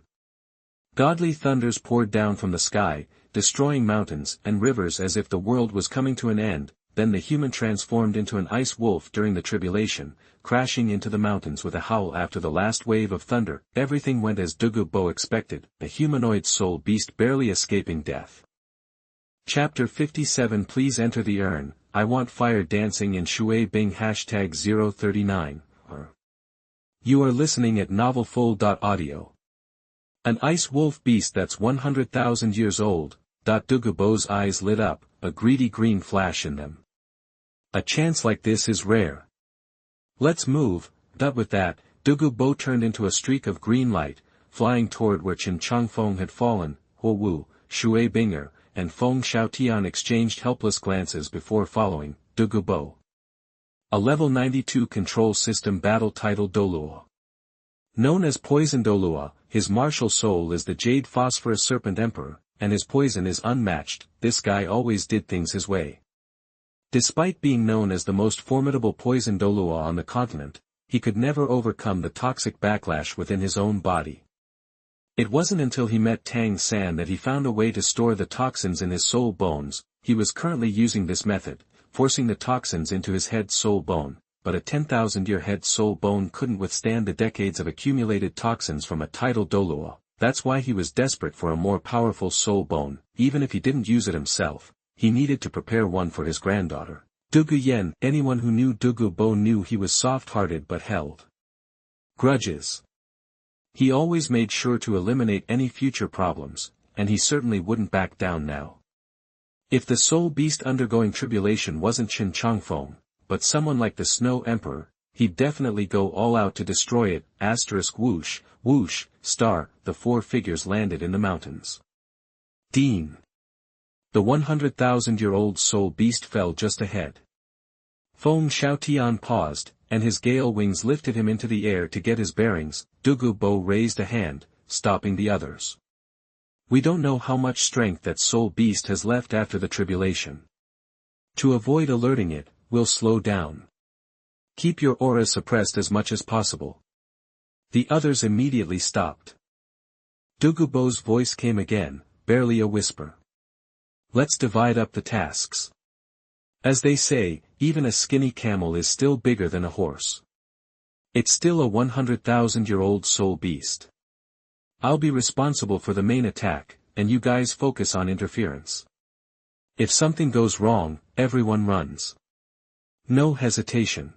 Godly thunders poured down from the sky, destroying mountains and rivers as if the world was coming to an end. Then the human transformed into an ice wolf during the tribulation, crashing into the mountains with a howl after the last wave of thunder. Everything went as Dugu Bo expected, the humanoid soul beast barely escaping death. Chapter 57. Please enter the urn. I want fire dancing in Shui Bing #039. You are listening at novelfull.audio. An ice wolf beast that's 100,000 years old. Dugu Bo's eyes lit up, a greedy green flash in them. A chance like this is rare. Let's move. With that, Dugu Bo turned into a streak of green light, flying toward where Chen Changfeng had fallen. Huo Wu, Shui Bing'er, and Feng Xiaotian exchanged helpless glances before following. Dugu Bo. A level 92 control system battle titled Douluo. Known as Poison Douluo, his martial soul is the Jade Phosphorus Serpent Emperor, and his poison is unmatched. This guy always did things his way. Despite being known as the most formidable Poison Douluo on the continent, he could never overcome the toxic backlash within his own body. It wasn't until he met Tang San that he found a way to store the toxins in his soul bones. He was currently using this method, forcing the toxins into his head soul bone, but a 10,000-year head soul bone couldn't withstand the decades of accumulated toxins from a tidal Douluo. That's why he was desperate for a more powerful soul bone. Even if he didn't use it himself, he needed to prepare one for his granddaughter. Dugu Yen. Anyone who knew Dugu Bo knew he was soft-hearted but held grudges. He always made sure to eliminate any future problems, and he certainly wouldn't back down now. If the soul beast undergoing tribulation wasn't Chen Changfeng, but someone like the Snow Emperor, he'd definitely go all out to destroy it. Whoosh, whoosh, star. The four figures landed in the mountains. Dean. The 100,000-year-old soul beast fell just ahead. Feng Xiaotian paused, and his gale wings lifted him into the air to get his bearings. Dugu Bo raised a hand, stopping the others. We don't know how much strength that soul beast has left after the tribulation. To avoid alerting it, we'll slow down. Keep your aura suppressed as much as possible. The others immediately stopped. Dugu Bo's voice came again, barely a whisper. Let's divide up the tasks. As they say, even a skinny camel is still bigger than a horse. It's still a 100,000-year-old soul beast. I'll be responsible for the main attack, and you guys focus on interference. If something goes wrong, everyone runs. No hesitation.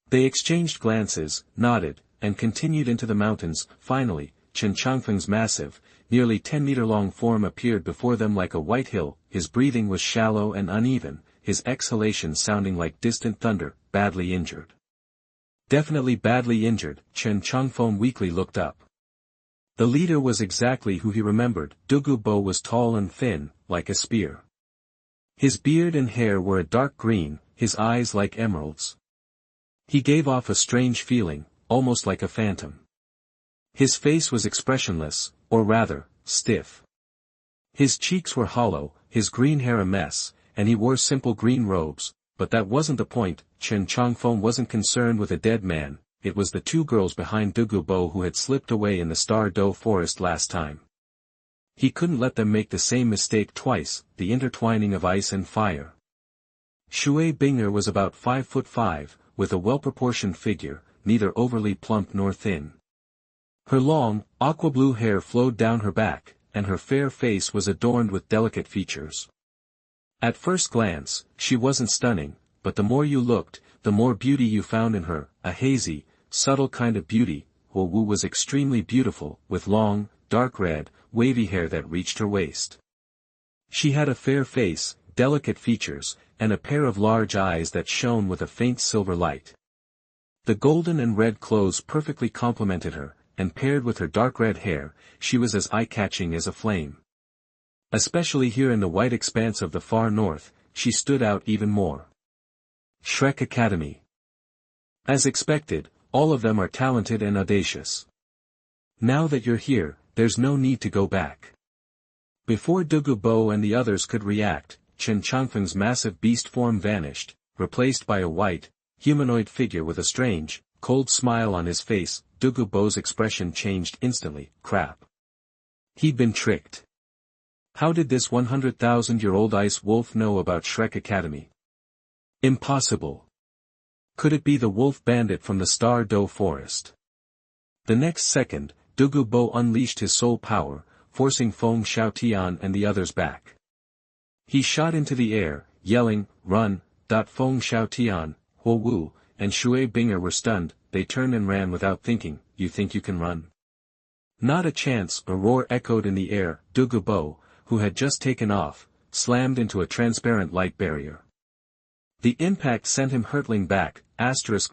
They exchanged glances, nodded, and continued into the mountains. Finally, Chen Changfeng's massive, nearly 10-meter-long form appeared before them like a white hill. His breathing was shallow and uneven, his exhalations sounding like distant thunder. Badly injured. Definitely badly injured. Chen Changfeng weakly looked up. The leader was exactly who he remembered. Dugu Bo was tall and thin, like a spear. His beard and hair were a dark green, his eyes like emeralds. He gave off a strange feeling, almost like a phantom. His face was expressionless, or rather, stiff. His cheeks were hollow, his green hair a mess, and he wore simple green robes, but that wasn't the point. Chen Changfeng wasn't concerned with a dead man, it was the two girls behind Dugu Bo who had slipped away in the Star Do forest last time. He couldn't let them make the same mistake twice, the intertwining of ice and fire. Shui Binger was about 5'5", with a well-proportioned figure, neither overly plump nor thin. Her long, aqua-blue hair flowed down her back, and her fair face was adorned with delicate features. At first glance, she wasn't stunning, but the more you looked, the more beauty you found in her, a hazy, subtle kind of beauty. Huo Wu was extremely beautiful, with long, dark red, wavy hair that reached her waist. She had a fair face, delicate features, and a pair of large eyes that shone with a faint silver light. The golden and red clothes perfectly complemented her, and paired with her dark red hair, she was as eye-catching as a flame. Especially here in the white expanse of the far north, she stood out even more. Shrek Academy. As expected, all of them are talented and audacious. Now that you're here, there's no need to go back. Before Dugu Bo and the others could react, Chen Changfeng's massive beast form vanished, replaced by a white, humanoid figure with a strange, cold smile on his face. Dugu Bo's expression changed instantly. Crap. He'd been tricked. How did this 100,000-year-old ice wolf know about Shrek Academy? Impossible. Could it be the wolf bandit from the Star Do forest? The next second, Dugu Bo unleashed his soul power, forcing Feng Xiaotian and the others back. He shot into the air, yelling, "Run!" Feng Xiaotian, Huo Wu, and Shui Binger were stunned. They turned and ran without thinking. You think you can run? Not a chance. A roar echoed in the air. Dugu Bo, who had just taken off, slammed into a transparent light barrier. The impact sent him hurtling back.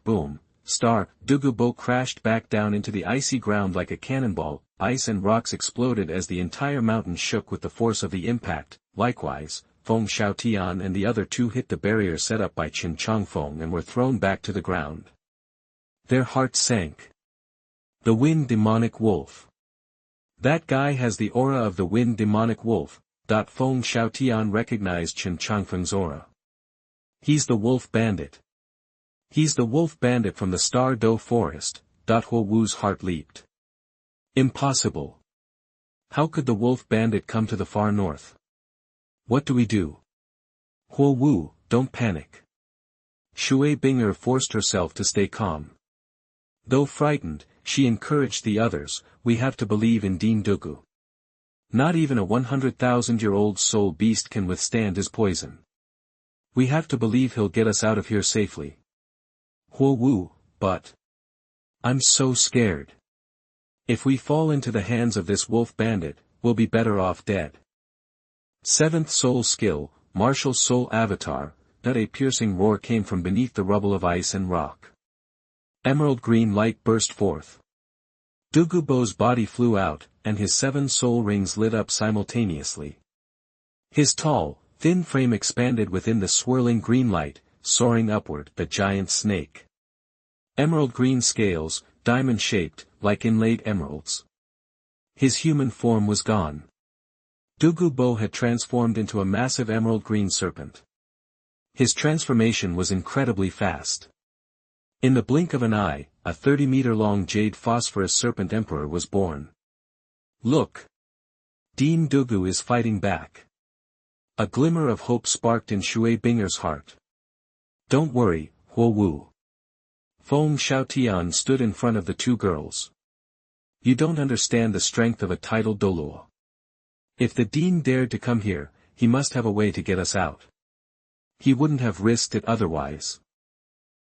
Boom. Dugu Bo crashed back down into the icy ground like a cannonball. Ice and rocks exploded as the entire mountain shook with the force of the impact. Likewise, Feng Xiaotian and the other two hit the barrier set up by Chen Changfeng and were thrown back to the ground. Their hearts sank. The Wind Demonic Wolf. That guy has the aura of the Wind Demonic Wolf. Feng Xiaotian recognized Chen Changfeng's aura. He's the Wolf Bandit. He's the Wolf Bandit from the Star Do forest. Huo Wu's heart leaped. Impossible. How could the Wolf Bandit come to the far north? What do we do? Huo Wu, don't panic. Shui Binger forced herself to stay calm. Though frightened, she encouraged the others. We have to believe in Dean Dugu. Not even a 100,000-year-old soul beast can withstand his poison. We have to believe he'll get us out of here safely. Huo Wu, but I'm so scared. If we fall into the hands of this wolf bandit, we'll be better off dead. Seventh soul skill, martial soul avatar. A piercing roar came from beneath the rubble of ice and rock. Emerald green light burst forth. Dugu Bo's body flew out, and his 7 soul rings lit up simultaneously. His tall, thin frame expanded within the swirling green light, soaring upward. The giant snake. Emerald green scales, diamond-shaped, like inlaid emeralds. His human form was gone. Dugu Bo had transformed into a massive emerald green serpent. His transformation was incredibly fast. In the blink of an eye, a 30-meter-long jade phosphorus serpent emperor was born. Look! Dean Dugu is fighting back. A glimmer of hope sparked in Shui Binger's heart. Don't worry, Huo Wu. Feng Xiaotian stood in front of the two girls. You don't understand the strength of a titled Douluo. If the Dean dared to come here, he must have a way to get us out. He wouldn't have risked it otherwise.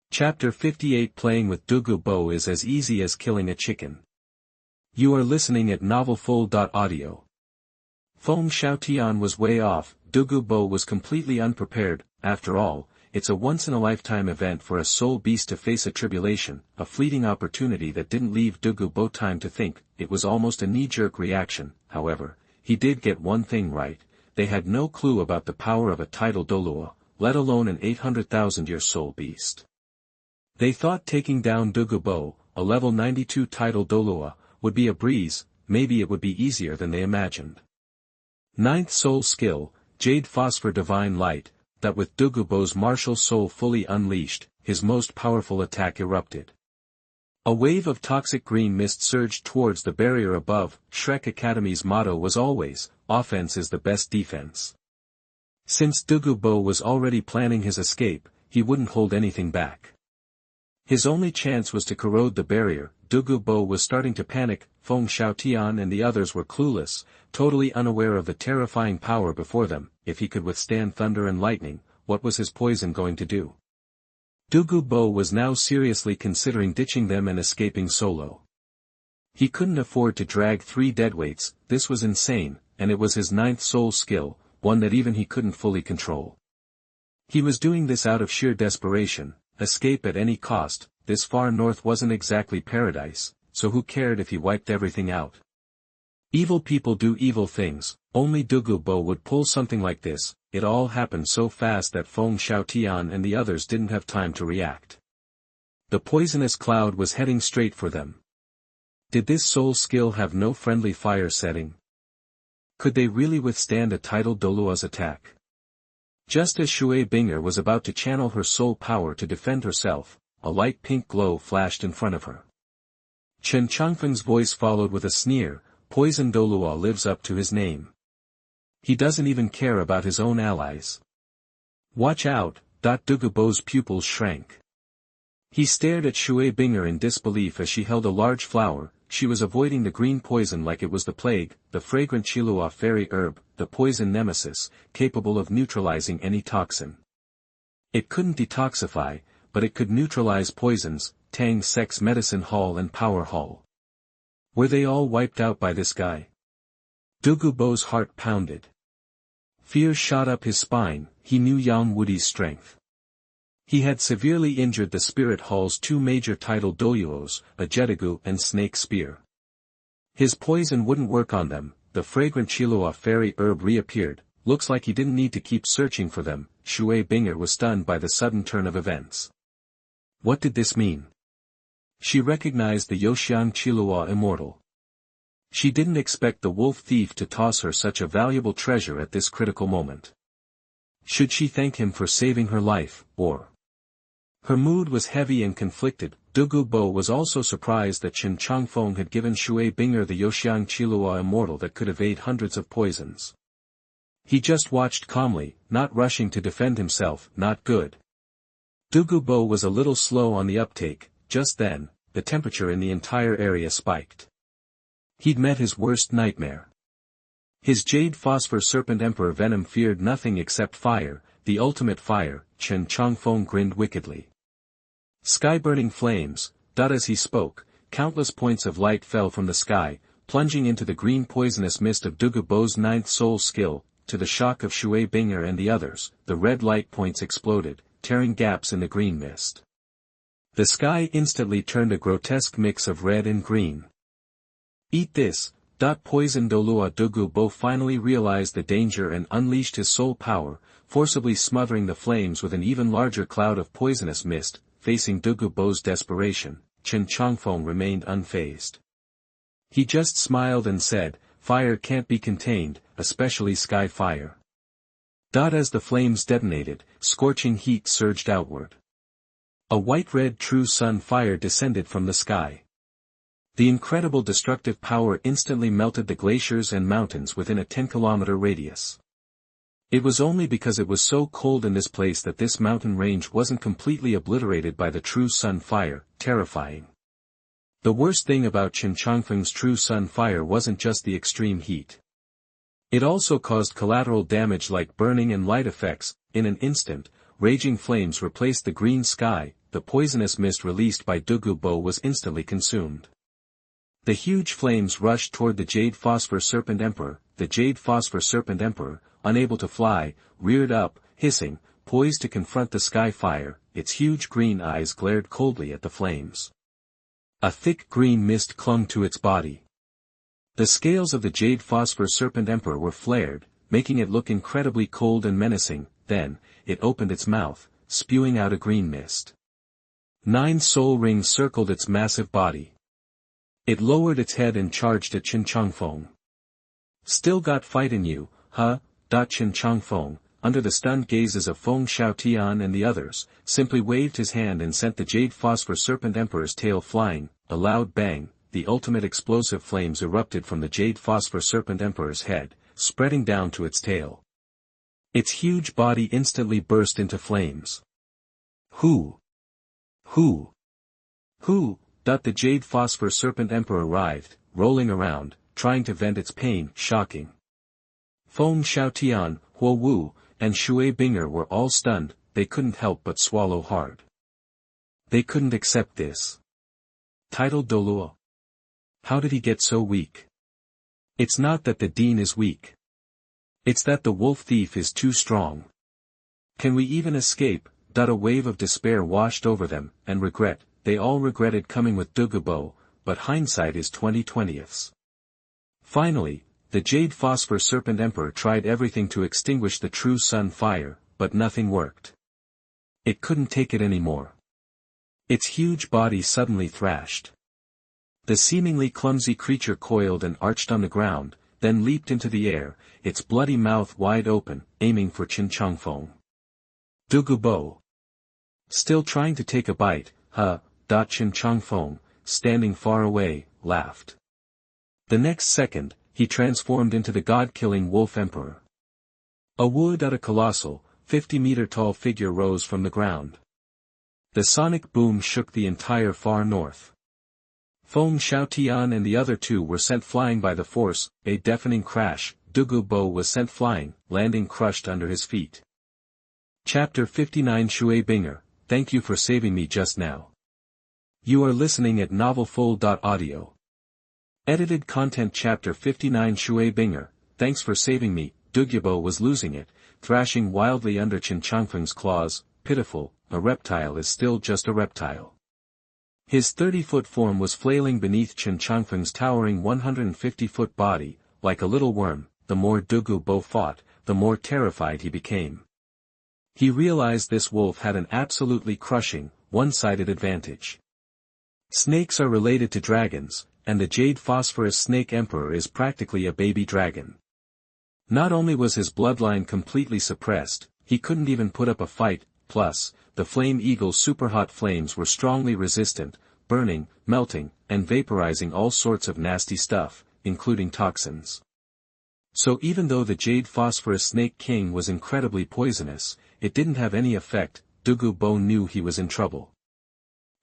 Chapter 58. Playing with Dugu Bo is as easy as killing a chicken. You are listening at novelfull.audio. Feng Xiaotian was way off. Dugu Bo was completely unprepared. After all, it's a once-in-a-lifetime event for a soul beast to face a tribulation, a fleeting opportunity that didn't leave Dugu Bo time to think. It was almost a knee-jerk reaction. However, he did get one thing right: they had no clue about the power of a tidal Douluo, let alone an 800,000-year soul beast. They thought taking down Dugu Bo, a level 92 tidal Douluo, would be a breeze. Maybe it would be easier than they imagined. Ninth soul skill, Jade Phosphor Divine Light. That with Dugu Bo's martial soul fully unleashed, his most powerful attack erupted. A wave of toxic green mist surged towards the barrier above. Shrek Academy's motto was always, offense is the best defense. Since Dugu Bo was already planning his escape, he wouldn't hold anything back. His only chance was to corrode the barrier. Dugu Bo was starting to panic. Feng Xiaotian and the others were clueless, totally unaware of the terrifying power before them. If he could withstand thunder and lightning, what was his poison going to do? Dugu Bo was now seriously considering ditching them and escaping solo. He couldn't afford to drag 3 deadweights. This was insane, and it was his 9th soul skill, one that even he couldn't fully control. He was doing this out of sheer desperation, escape at any cost. This far north wasn't exactly paradise, so who cared if he wiped everything out? Evil people do evil things. Only Dugu Bo would pull something like this. It all happened so fast that Feng Xiaotian and the others didn't have time to react. The poisonous cloud was heading straight for them. Did this soul skill have no friendly fire setting? Could they really withstand a tidal Douluo's attack? Just as Shui Bing'er was about to channel her soul power to defend herself, a light pink glow flashed in front of her. Chen Changfeng's voice followed with a sneer. Poison Douluo lives up to his name. He doesn't even care about his own allies. Watch out. Dugu Bo's pupils shrank. He stared at Shui Bing'er in disbelief as she held a large flower. She was avoiding the green poison like it was the plague, the fragrant Chilua fairy herb, the poison nemesis, capable of neutralizing any toxin. It couldn't detoxify, but it could neutralize poisons. Tang Sex Medicine Hall and Power Hall. Were they all wiped out by this guy? Dugu Bo's heart pounded. Fear shot up his spine. He knew Yang Wudi's strength. He had severely injured the Spirit Hall's 2 major tidal Douluos, a Jetigu and Snake Spear. His poison wouldn't work on them. The fragrant Chilua fairy herb reappeared. Looks like he didn't need to keep searching for them. Shui Bing'er was stunned by the sudden turn of events. What did this mean? She recognized the Yoshiang Chilua Immortal. She didn't expect the wolf thief to toss her such a valuable treasure at this critical moment. Should she thank him for saving her life, or? Her mood was heavy and conflicted. Dugu Bo was also surprised that Chen Changfeng had given Shui Bing'er the Yoshiang Chilua Immortal that could evade hundreds of poisons. He just watched calmly, not rushing to defend himself. Not good. Dugu Bo was a little slow on the uptake. Just then, the temperature in the entire area spiked. He'd met his worst nightmare. His Jade Phosphor Serpent Emperor Venom feared nothing except fire, the ultimate fire. Chen Changfeng grinned wickedly. Sky-burning flames. As he spoke, countless points of light fell from the sky, plunging into the green poisonous mist of Dugu Bo's 9th soul skill. To the shock of Shui Bing'er and the others, the red light points exploded, tearing gaps in the green mist. The sky instantly turned a grotesque mix of red and green. Eat this. Poison Douluo. Dugu Bo finally realized the danger and unleashed his soul power, forcibly smothering the flames with an even larger cloud of poisonous mist. Facing Dugu Bo's desperation, Chen Changfeng remained unfazed. He just smiled and said, "Fire can't be contained, especially sky fire." As the flames detonated, scorching heat surged outward. A white-red true sun fire descended from the sky. The incredible destructive power instantly melted the glaciers and mountains within a 10-kilometer radius. It was only because it was so cold in this place that this mountain range wasn't completely obliterated by the true sun fire. Terrifying. The worst thing about Chen Changfeng's true sun fire wasn't just the extreme heat. It also caused collateral damage like burning and light effects. In an instant, raging flames replaced the green sky. The poisonous mist released by Dugu Bo was instantly consumed. The huge flames rushed toward the Jade Phosphor Serpent Emperor. The Jade Phosphor Serpent Emperor, unable to fly, reared up, hissing, poised to confront the sky fire, its huge green eyes glared coldly at the flames. A thick green mist clung to its body. The scales of the jade phosphor serpent emperor were flared, making it look incredibly cold and menacing. Then, it opened its mouth, spewing out a green mist. 9 soul rings circled its massive body. It lowered its head and charged at Chen Changfeng. Still got fight in you, huh? Chen Changfeng, under the stunned gazes of Feng Xiaotian and the others, simply waved his hand and sent the jade phosphor serpent emperor's tail flying. A loud bang, the ultimate explosive flames erupted from the jade phosphor serpent emperor's head, spreading down to its tail. Its huge body instantly burst into flames. Who? The jade phosphor serpent emperor writhed, rolling around, trying to vent its pain. Shocking. Feng Xiaotian, Huo Wu, and Shui Bing'er were all stunned. They couldn't help but swallow hard. They couldn't accept this. Titled Douluo. How did he get so weak? It's not that the dean is weak. It's that the wolf thief is too strong. Can we even escape? A wave of despair washed over them, and regret. They all regretted coming with Dugu Bo, but hindsight is 20/20. Finally, the jade phosphor serpent emperor tried everything to extinguish the true sun fire, but nothing worked. It couldn't take it anymore. Its huge body suddenly thrashed. The seemingly clumsy creature coiled and arched on the ground, then leaped into the air, its bloody mouth wide open, aiming for Chen Changfeng. Dugu Bo. Still trying to take a bite, huh? Chen Changfeng, standing far away, laughed. The next second, he transformed into the god-killing wolf emperor. A colossal, 50-meter-tall figure rose from the ground. The sonic boom shook the entire far north. Feng Xiaotian and the other two were sent flying by the force. A deafening crash. Dugu Bo was sent flying, landing crushed under his feet. Chapter 59 Shui Binger, thank you for saving me just now. You are listening at novelfull.audio. Edited content. Chapter 59 Shui Binger, thanks for saving me. Dugu Bo was losing it, thrashing wildly under Chen Changfeng's claws. Pitiful, a reptile is still just a reptile. His 30-foot form was flailing beneath Chen Changfeng's towering 150-foot body, like a little worm. The more Dugu Bo fought, the more terrified he became. He realized this wolf had an absolutely crushing, one-sided advantage. Snakes are related to dragons, and the jade phosphorus snake emperor is practically a baby dragon. Not only was his bloodline completely suppressed, he couldn't even put up a fight. Plus, the Flame Eagle's superhot flames were strongly resistant, burning, melting, and vaporizing all sorts of nasty stuff, including toxins. So even though the Jade Phosphorus Snake King was incredibly poisonous, it didn't have any effect. Dugu Bo knew he was in trouble.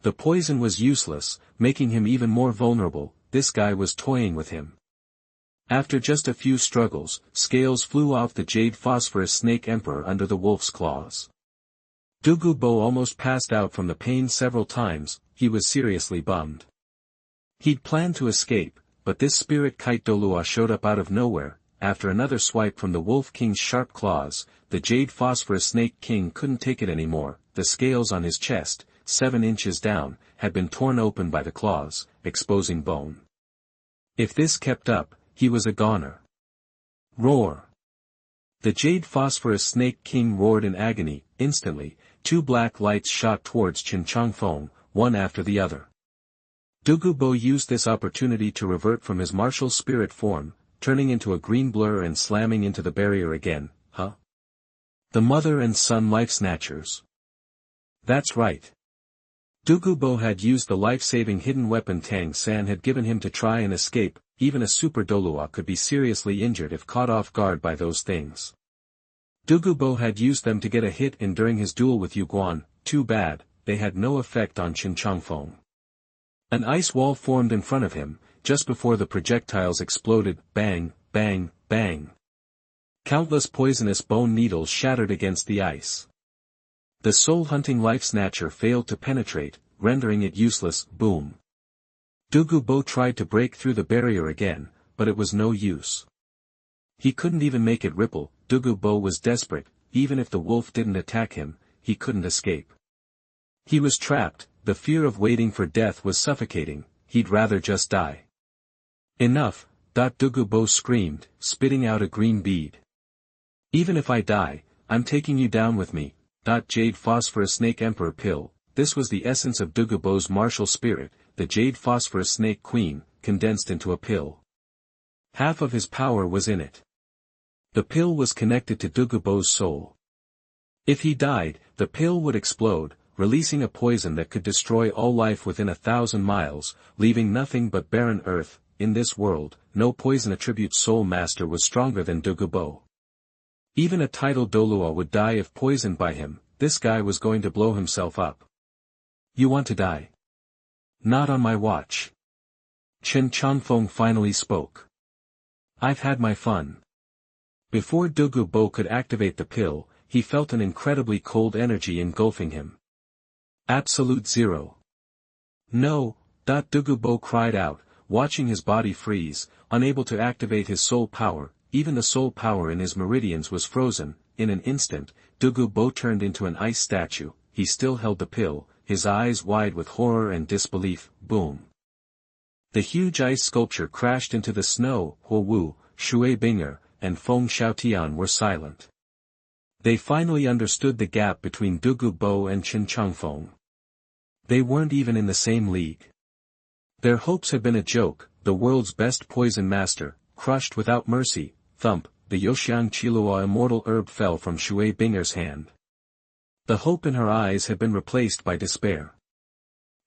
The poison was useless, making him even more vulnerable. This guy was toying with him. After just a few struggles, scales flew off the Jade Phosphorus Snake Emperor under the wolf's claws. Dugu Bo almost passed out from the pain several times. He was seriously bummed. He'd planned to escape, but this spirit kite Douluo showed up out of nowhere. After another swipe from the Wolf King's sharp claws, the Jade Phosphorus Snake King couldn't take it anymore. The scales on his chest, 7 inches down, had been torn open by the claws, exposing bone. If this kept up, he was a goner. Roar! The Jade Phosphorus Snake King roared in agony. Instantly, 2 black lights shot towards Chen Changfeng, one after the other. Dugu Bo used this opportunity to revert from his martial spirit form, turning into a green blur and slamming into the barrier again. Huh? The mother and son life snatchers. That's right. Dugu Bo had used the life-saving hidden weapon Tang San had given him to try and escape. Even a super Douluo could be seriously injured if caught off guard by those things. Dugu Bo had used them to get a hit in during his duel with Yu Guan. Too bad, they had no effect on Chen Changfeng. An ice wall formed in front of him, just before the projectiles exploded. Bang, bang, bang. Countless poisonous bone needles shattered against the ice. The soul-hunting life snatcher failed to penetrate, rendering it useless. Boom. Dugu Bo tried to break through the barrier again, but it was no use. He couldn't even make it ripple. Dugu Bo was desperate. even if the wolf didn't attack him, he couldn't escape. He was trapped, the fear of waiting for death was suffocating, he'd rather just die. Enough, Dugu Bo screamed, spitting out a green bead. Even if I die, I'm taking you down with me. Jade Phosphorus Snake Emperor Pill. This was the essence of Dugu Bo's martial spirit, the Jade Phosphorus Snake Queen, condensed into a pill. Half of his power was in it. The pill was connected to Dugu Bo's soul. If he died, the pill would explode, releasing a poison that could destroy all life within 1,000 miles, leaving nothing but barren earth. In this world, no poison attribute soul master was stronger than Dugu Bo. Even a titled Douluo would die if poisoned by him. This guy was going to blow himself up. You want to die? Not on my watch. Chen Changfeng finally spoke. I've had my fun. Before Dugu Bo could activate the pill, he felt an incredibly cold energy engulfing him. Absolute zero. No, Dugu Bo cried out, watching his body freeze, unable to activate his soul power. Even the soul power in his meridians was frozen. In an instant, Dugu Bo turned into an ice statue. He still held the pill, his eyes wide with horror and disbelief. Boom. The huge ice sculpture crashed into the snow. Huowu, Shui Binger, and Feng Xiaotian were silent. They finally understood the gap between Dugu Bo and Chen Changfeng. They weren't even in the same league. Their hopes had been a joke. The world's best poison master, crushed without mercy. Thump, the Yoxiang Douluo Immortal herb fell from Shui Binger's hand. The hope in her eyes had been replaced by despair.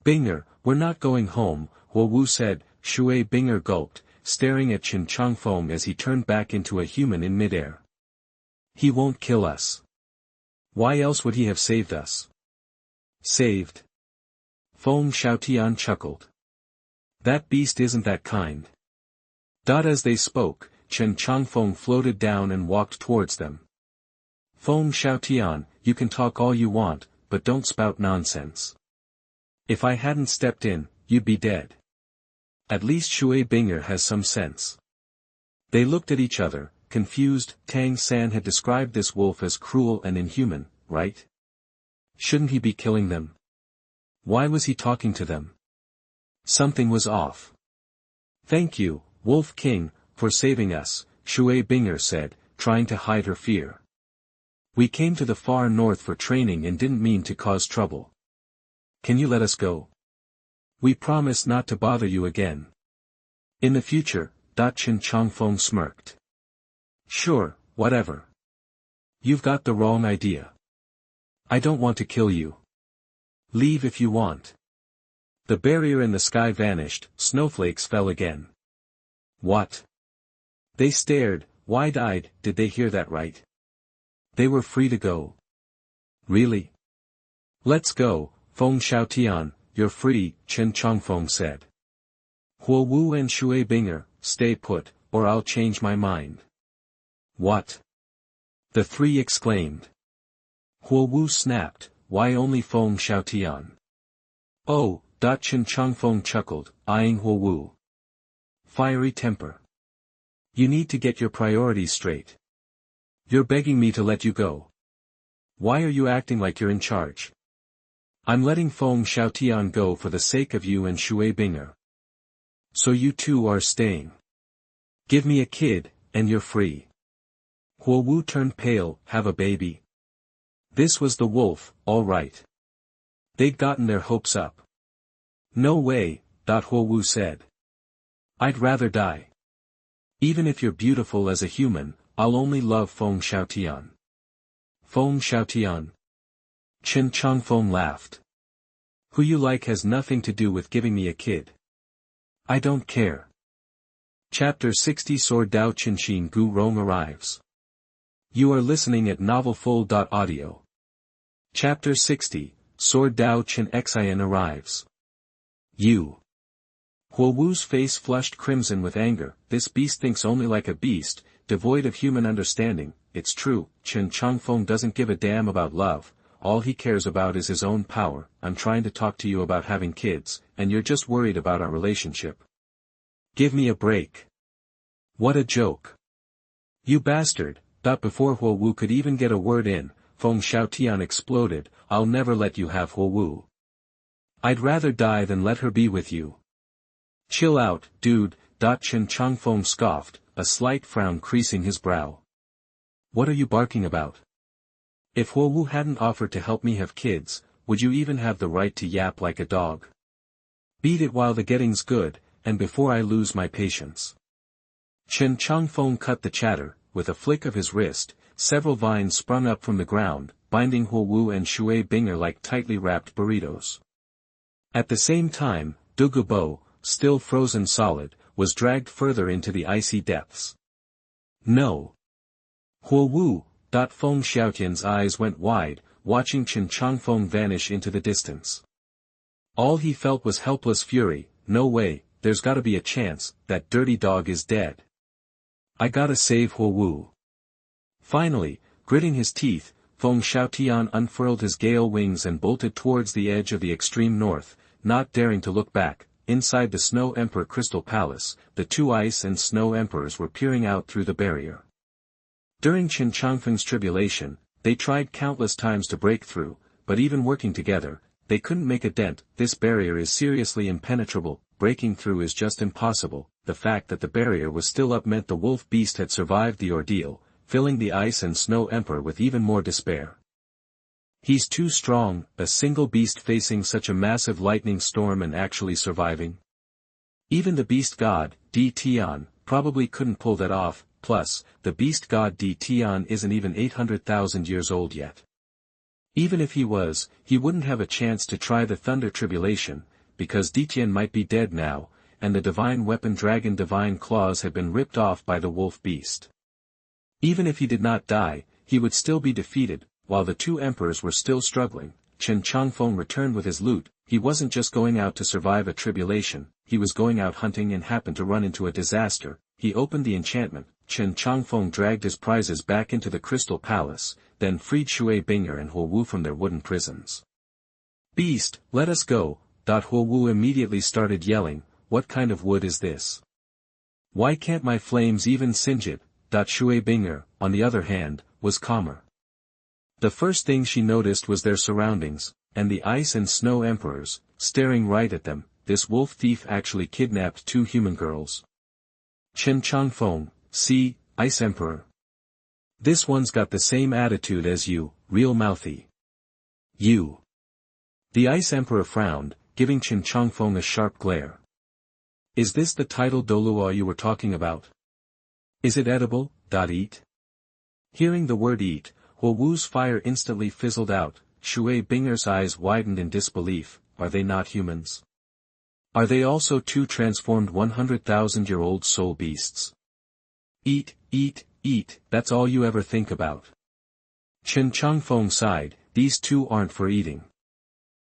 Binger, we're not going home, Huowu said. Shui Binger gulped, staring at Chen Changfeng as he turned back into a human in midair. He won't kill us. Why else would he have saved us? Saved? Feng Xiaotian chuckled. That beast isn't that kind. As they spoke, Chen Changfeng floated down and walked towards them. Feng Xiaotian, you can talk all you want, but don't spout nonsense. If I hadn't stepped in, you'd be dead. At least Shui Binger has some sense. They looked at each other, confused. Tang San had described this wolf as cruel and inhuman, right? Shouldn't he be killing them? Why was he talking to them? Something was off. Thank you, Wolf King, for saving us, Shui Binger said, trying to hide her fear. We came to the far north for training and didn't mean to cause trouble. Can you let us go? We promise not to bother you again. In the future, Chen Changfeng smirked. Sure, whatever. You've got the wrong idea. I don't want to kill you. Leave if you want. The barrier in the sky vanished, snowflakes fell again. What? They stared, wide-eyed. Did they hear that right? They were free to go. Really? Let's go, Feng Xiaotian, you're free, Chen Changfeng said. Huowu and Shui Binger, stay put, or I'll change my mind. What? The three exclaimed. Huowu snapped, why only Feng Xiaotian? Oh, Chen Changfeng chuckled, eyeing Huowu. Fiery temper. You need to get your priorities straight. You're begging me to let you go. Why are you acting like you're in charge? I'm letting Feng Xiaotian go for the sake of you and Shui Binger. So you two are staying. Give me a kid, and you're free. Huowu turned pale. Have a baby? This was the wolf, all right. They'd gotten their hopes up. No way, Huowu said. I'd rather die. Even if you're beautiful as a human, I'll only love Feng Xiaotian. Feng Xiaotian. Chen Changfeng laughed. Who you like has nothing to do with giving me a kid. I don't care. Chapter 60 Sword Dao Chenxin Gu Rong arrives. You are listening at novelfull.audio. Chapter 60, Sword Dao Chenxin arrives. You. Huowu's face flushed crimson with anger. This beast thinks only like a beast, devoid of human understanding. It's true, Chen Changfeng doesn't give a damn about love, all he cares about is his own power. I'm trying to talk to you about having kids, and you're just worried about our relationship. Give me a break. What a joke. You bastard, Before Huo Wu could even get a word in, Feng Xiaotian exploded, "I'll never let you have Huo Wu. I'd rather die than let her be with you." "Chill out, dude," Chen Changfeng scoffed, a slight frown creasing his brow. "What are you barking about? If Huo Wu hadn't offered to help me have kids, would you even have the right to yap like a dog? Beat it while the getting's good, and before I lose my patience." Chen Changfeng cut the chatter. With a flick of his wrist, several vines sprung up from the ground, binding Huo Wu and Shui Binger like tightly wrapped burritos. At the same time, Dugu Bo, still frozen solid, was dragged further into the icy depths. "No. Huo Wu." Feng Xiaotian's eyes went wide, watching Chen Changfeng vanish into the distance. All he felt was helpless fury. "No way, there's gotta be a chance, that dirty dog is dead. I gotta save Huo Wu." Finally, gritting his teeth, Feng Xiaotian unfurled his gale wings and bolted towards the edge of the extreme north, not daring to look back. Inside the Snow Emperor Crystal Palace, the two Ice and Snow Emperors were peering out through the barrier. During Chen Changfeng's tribulation, they tried countless times to break through, but even working together, they couldn't make a dent. This barrier is seriously impenetrable, breaking through is just impossible. The fact that the barrier was still up meant the wolf beast had survived the ordeal, filling the Ice and Snow Emperor with even more despair. "He's too strong," a single beast facing such a massive lightning storm and actually surviving. Even the beast god, Di Tian, probably couldn't pull that off. Plus, the beast god Di Tian isn't even 800,000 years old yet. Even if he was, he wouldn't have a chance to try the thunder tribulation, because Di Tian might be dead now, and the divine weapon dragon divine claws had been ripped off by the wolf beast. Even if he did not die, he would still be defeated. While the two emperors were still struggling, Chen Changfeng returned with his loot. He wasn't just going out to survive a tribulation, he was going out hunting and happened to run into a disaster. He opened the enchantment. Chen Changfeng dragged his prizes back into the Crystal Palace, then freed Shui Bing'er and Huo Wu from their wooden prisons. "Beast, let us go." Huo Wu immediately started yelling, "What kind of wood is this? Why can't my flames even singe it?" Shui Binger, on the other hand, was calmer. The first thing she noticed was their surroundings, and the Ice and Snow Emperors, staring right at them. This wolf thief actually kidnapped two human girls. "Chen Changfeng, see, Ice Emperor. This one's got the same attitude as you, real mouthy. You." The Ice Emperor frowned, giving Chen Changfeng a sharp glare. "Is this the title Douluo you were talking about? Is it edible? Eat?" Hearing the word eat, Huo Wu's fire instantly fizzled out. Shui Binger's eyes widened in disbelief. Are they not humans? Are they also two transformed 100,000-year-old soul beasts? "Eat, eat, eat, that's all you ever think about." Chen Changfeng sighed, "These two aren't for eating.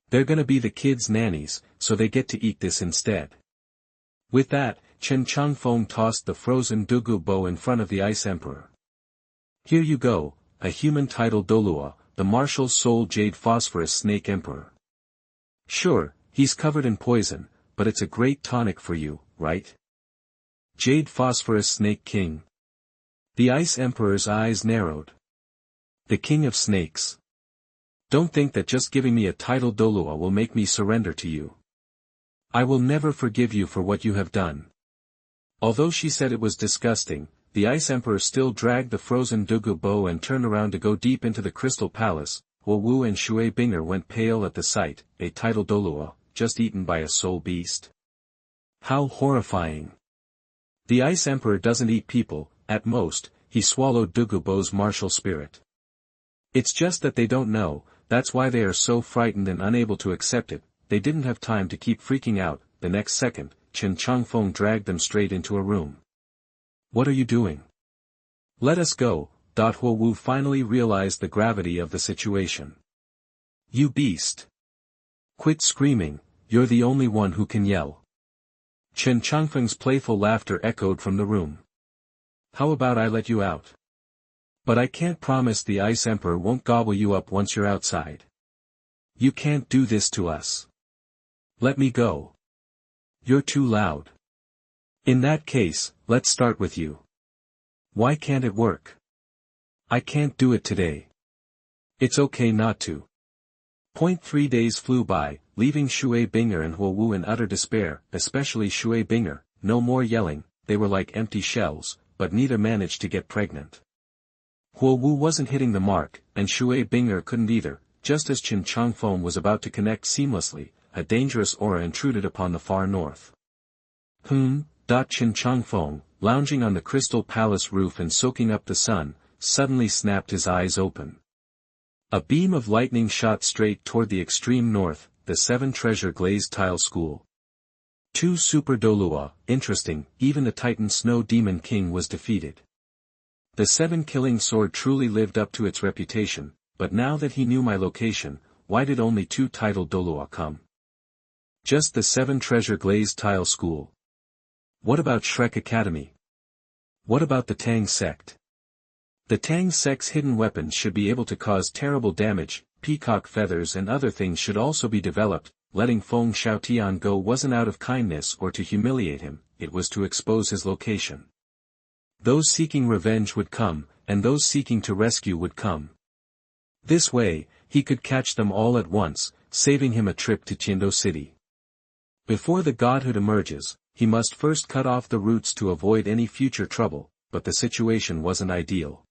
They're gonna be the kids' nannies, so they get to eat this instead." With that, Chen Changfeng tossed the frozen Dugu Bo in front of the Ice Emperor. "Here you go, a human titled Douluo, the martial soul Jade Phosphorus Snake Emperor. Sure, he's covered in poison, but it's a great tonic for you, right? Jade Phosphorus Snake King." The Ice Emperor's eyes narrowed. "The King of Snakes. Don't think that just giving me a title Douluo will make me surrender to you. I will never forgive you for what you have done." Although she said it was disgusting, the Ice Emperor still dragged the frozen Dugu Bo and turned around to go deep into the Crystal Palace. Huo Wu and Shui Binger went pale at the sight. A title Douluo, just eaten by a soul beast. How horrifying. The Ice Emperor doesn't eat people. At most, he swallowed Dugu Bo's martial spirit. It's just that they don't know, that's why they are so frightened and unable to accept it. They didn't have time to keep freaking out. The next second, Chen Changfeng dragged them straight into a room. "What are you doing? Let us go." Huo Wu finally realized the gravity of the situation. "You beast. Quit screaming, you're the only one who can yell." Chen Changfeng's playful laughter echoed from the room. "How about I let you out? But I can't promise the Ice Emperor won't gobble you up once you're outside. You can't do this to us. Let me go. You're too loud. In that case, let's start with you. Why can't it work? I can't do it today. It's okay not to. 3 days flew by, leaving Shui Binger and Huo Wu in utter despair, especially Shui Binger. No more yelling, they were like empty shells, but neither managed to get pregnant. Huo Wu wasn't hitting the mark, and Shui Binger couldn't either. Just as Chen Changfeng was about to connect seamlessly, a dangerous aura intruded upon the far north. Chen Changfeng, lounging on the crystal palace roof and soaking up the sun, suddenly snapped his eyes open. A beam of lightning shot straight toward the extreme north, the 7-treasure glazed tile school. 2 super Douluo, interesting, even the Titan Snow Demon King was defeated. The 7-killing sword truly lived up to its reputation, but now that he knew my location, why did only 2 titled Douluo come? Just the 7-treasure glazed tile school. What about Shrek Academy? What about the Tang sect? The Tang sect's hidden weapons should be able to cause terrible damage, peacock feathers and other things should also be developed. Letting Feng Xiaotian go wasn't out of kindness or to humiliate him, it was to expose his location. Those seeking revenge would come, and those seeking to rescue would come. This way, he could catch them all at once, saving him a trip to Qindo City. Before the godhood emerges, he must first cut off the roots to avoid any future trouble, but the situation wasn't ideal.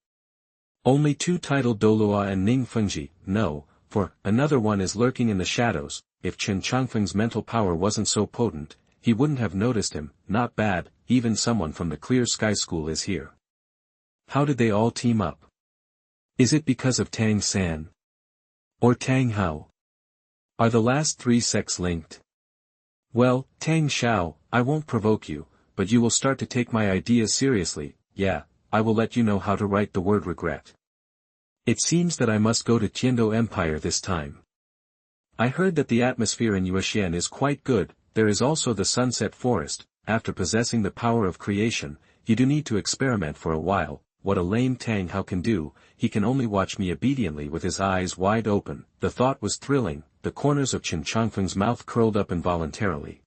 Only 2 titled Douluo and Ning Fengji, no, for another one is lurking in the shadows. If Chen Changfeng's mental power wasn't so potent, he wouldn't have noticed him. Not bad, even someone from the Clear Sky School is here. How did they all team up? Is it because of Tang San? Or Tang Hao? Are the last 3 sects linked? Well, Tang Xiao, I won't provoke you, but you will start to take my ideas seriously. Yeah, I will let you know how to write the word regret. It seems that I must go to Qindo Empire this time. I heard that the atmosphere in Yuexian is quite good. There is also the Sunset Forest. After possessing the power of creation, you do need to experiment for a while. What a lame Tang Hao can do, he can only watch me obediently with his eyes wide open. The thought was thrilling, the corners of Chen Changfeng's mouth curled up involuntarily.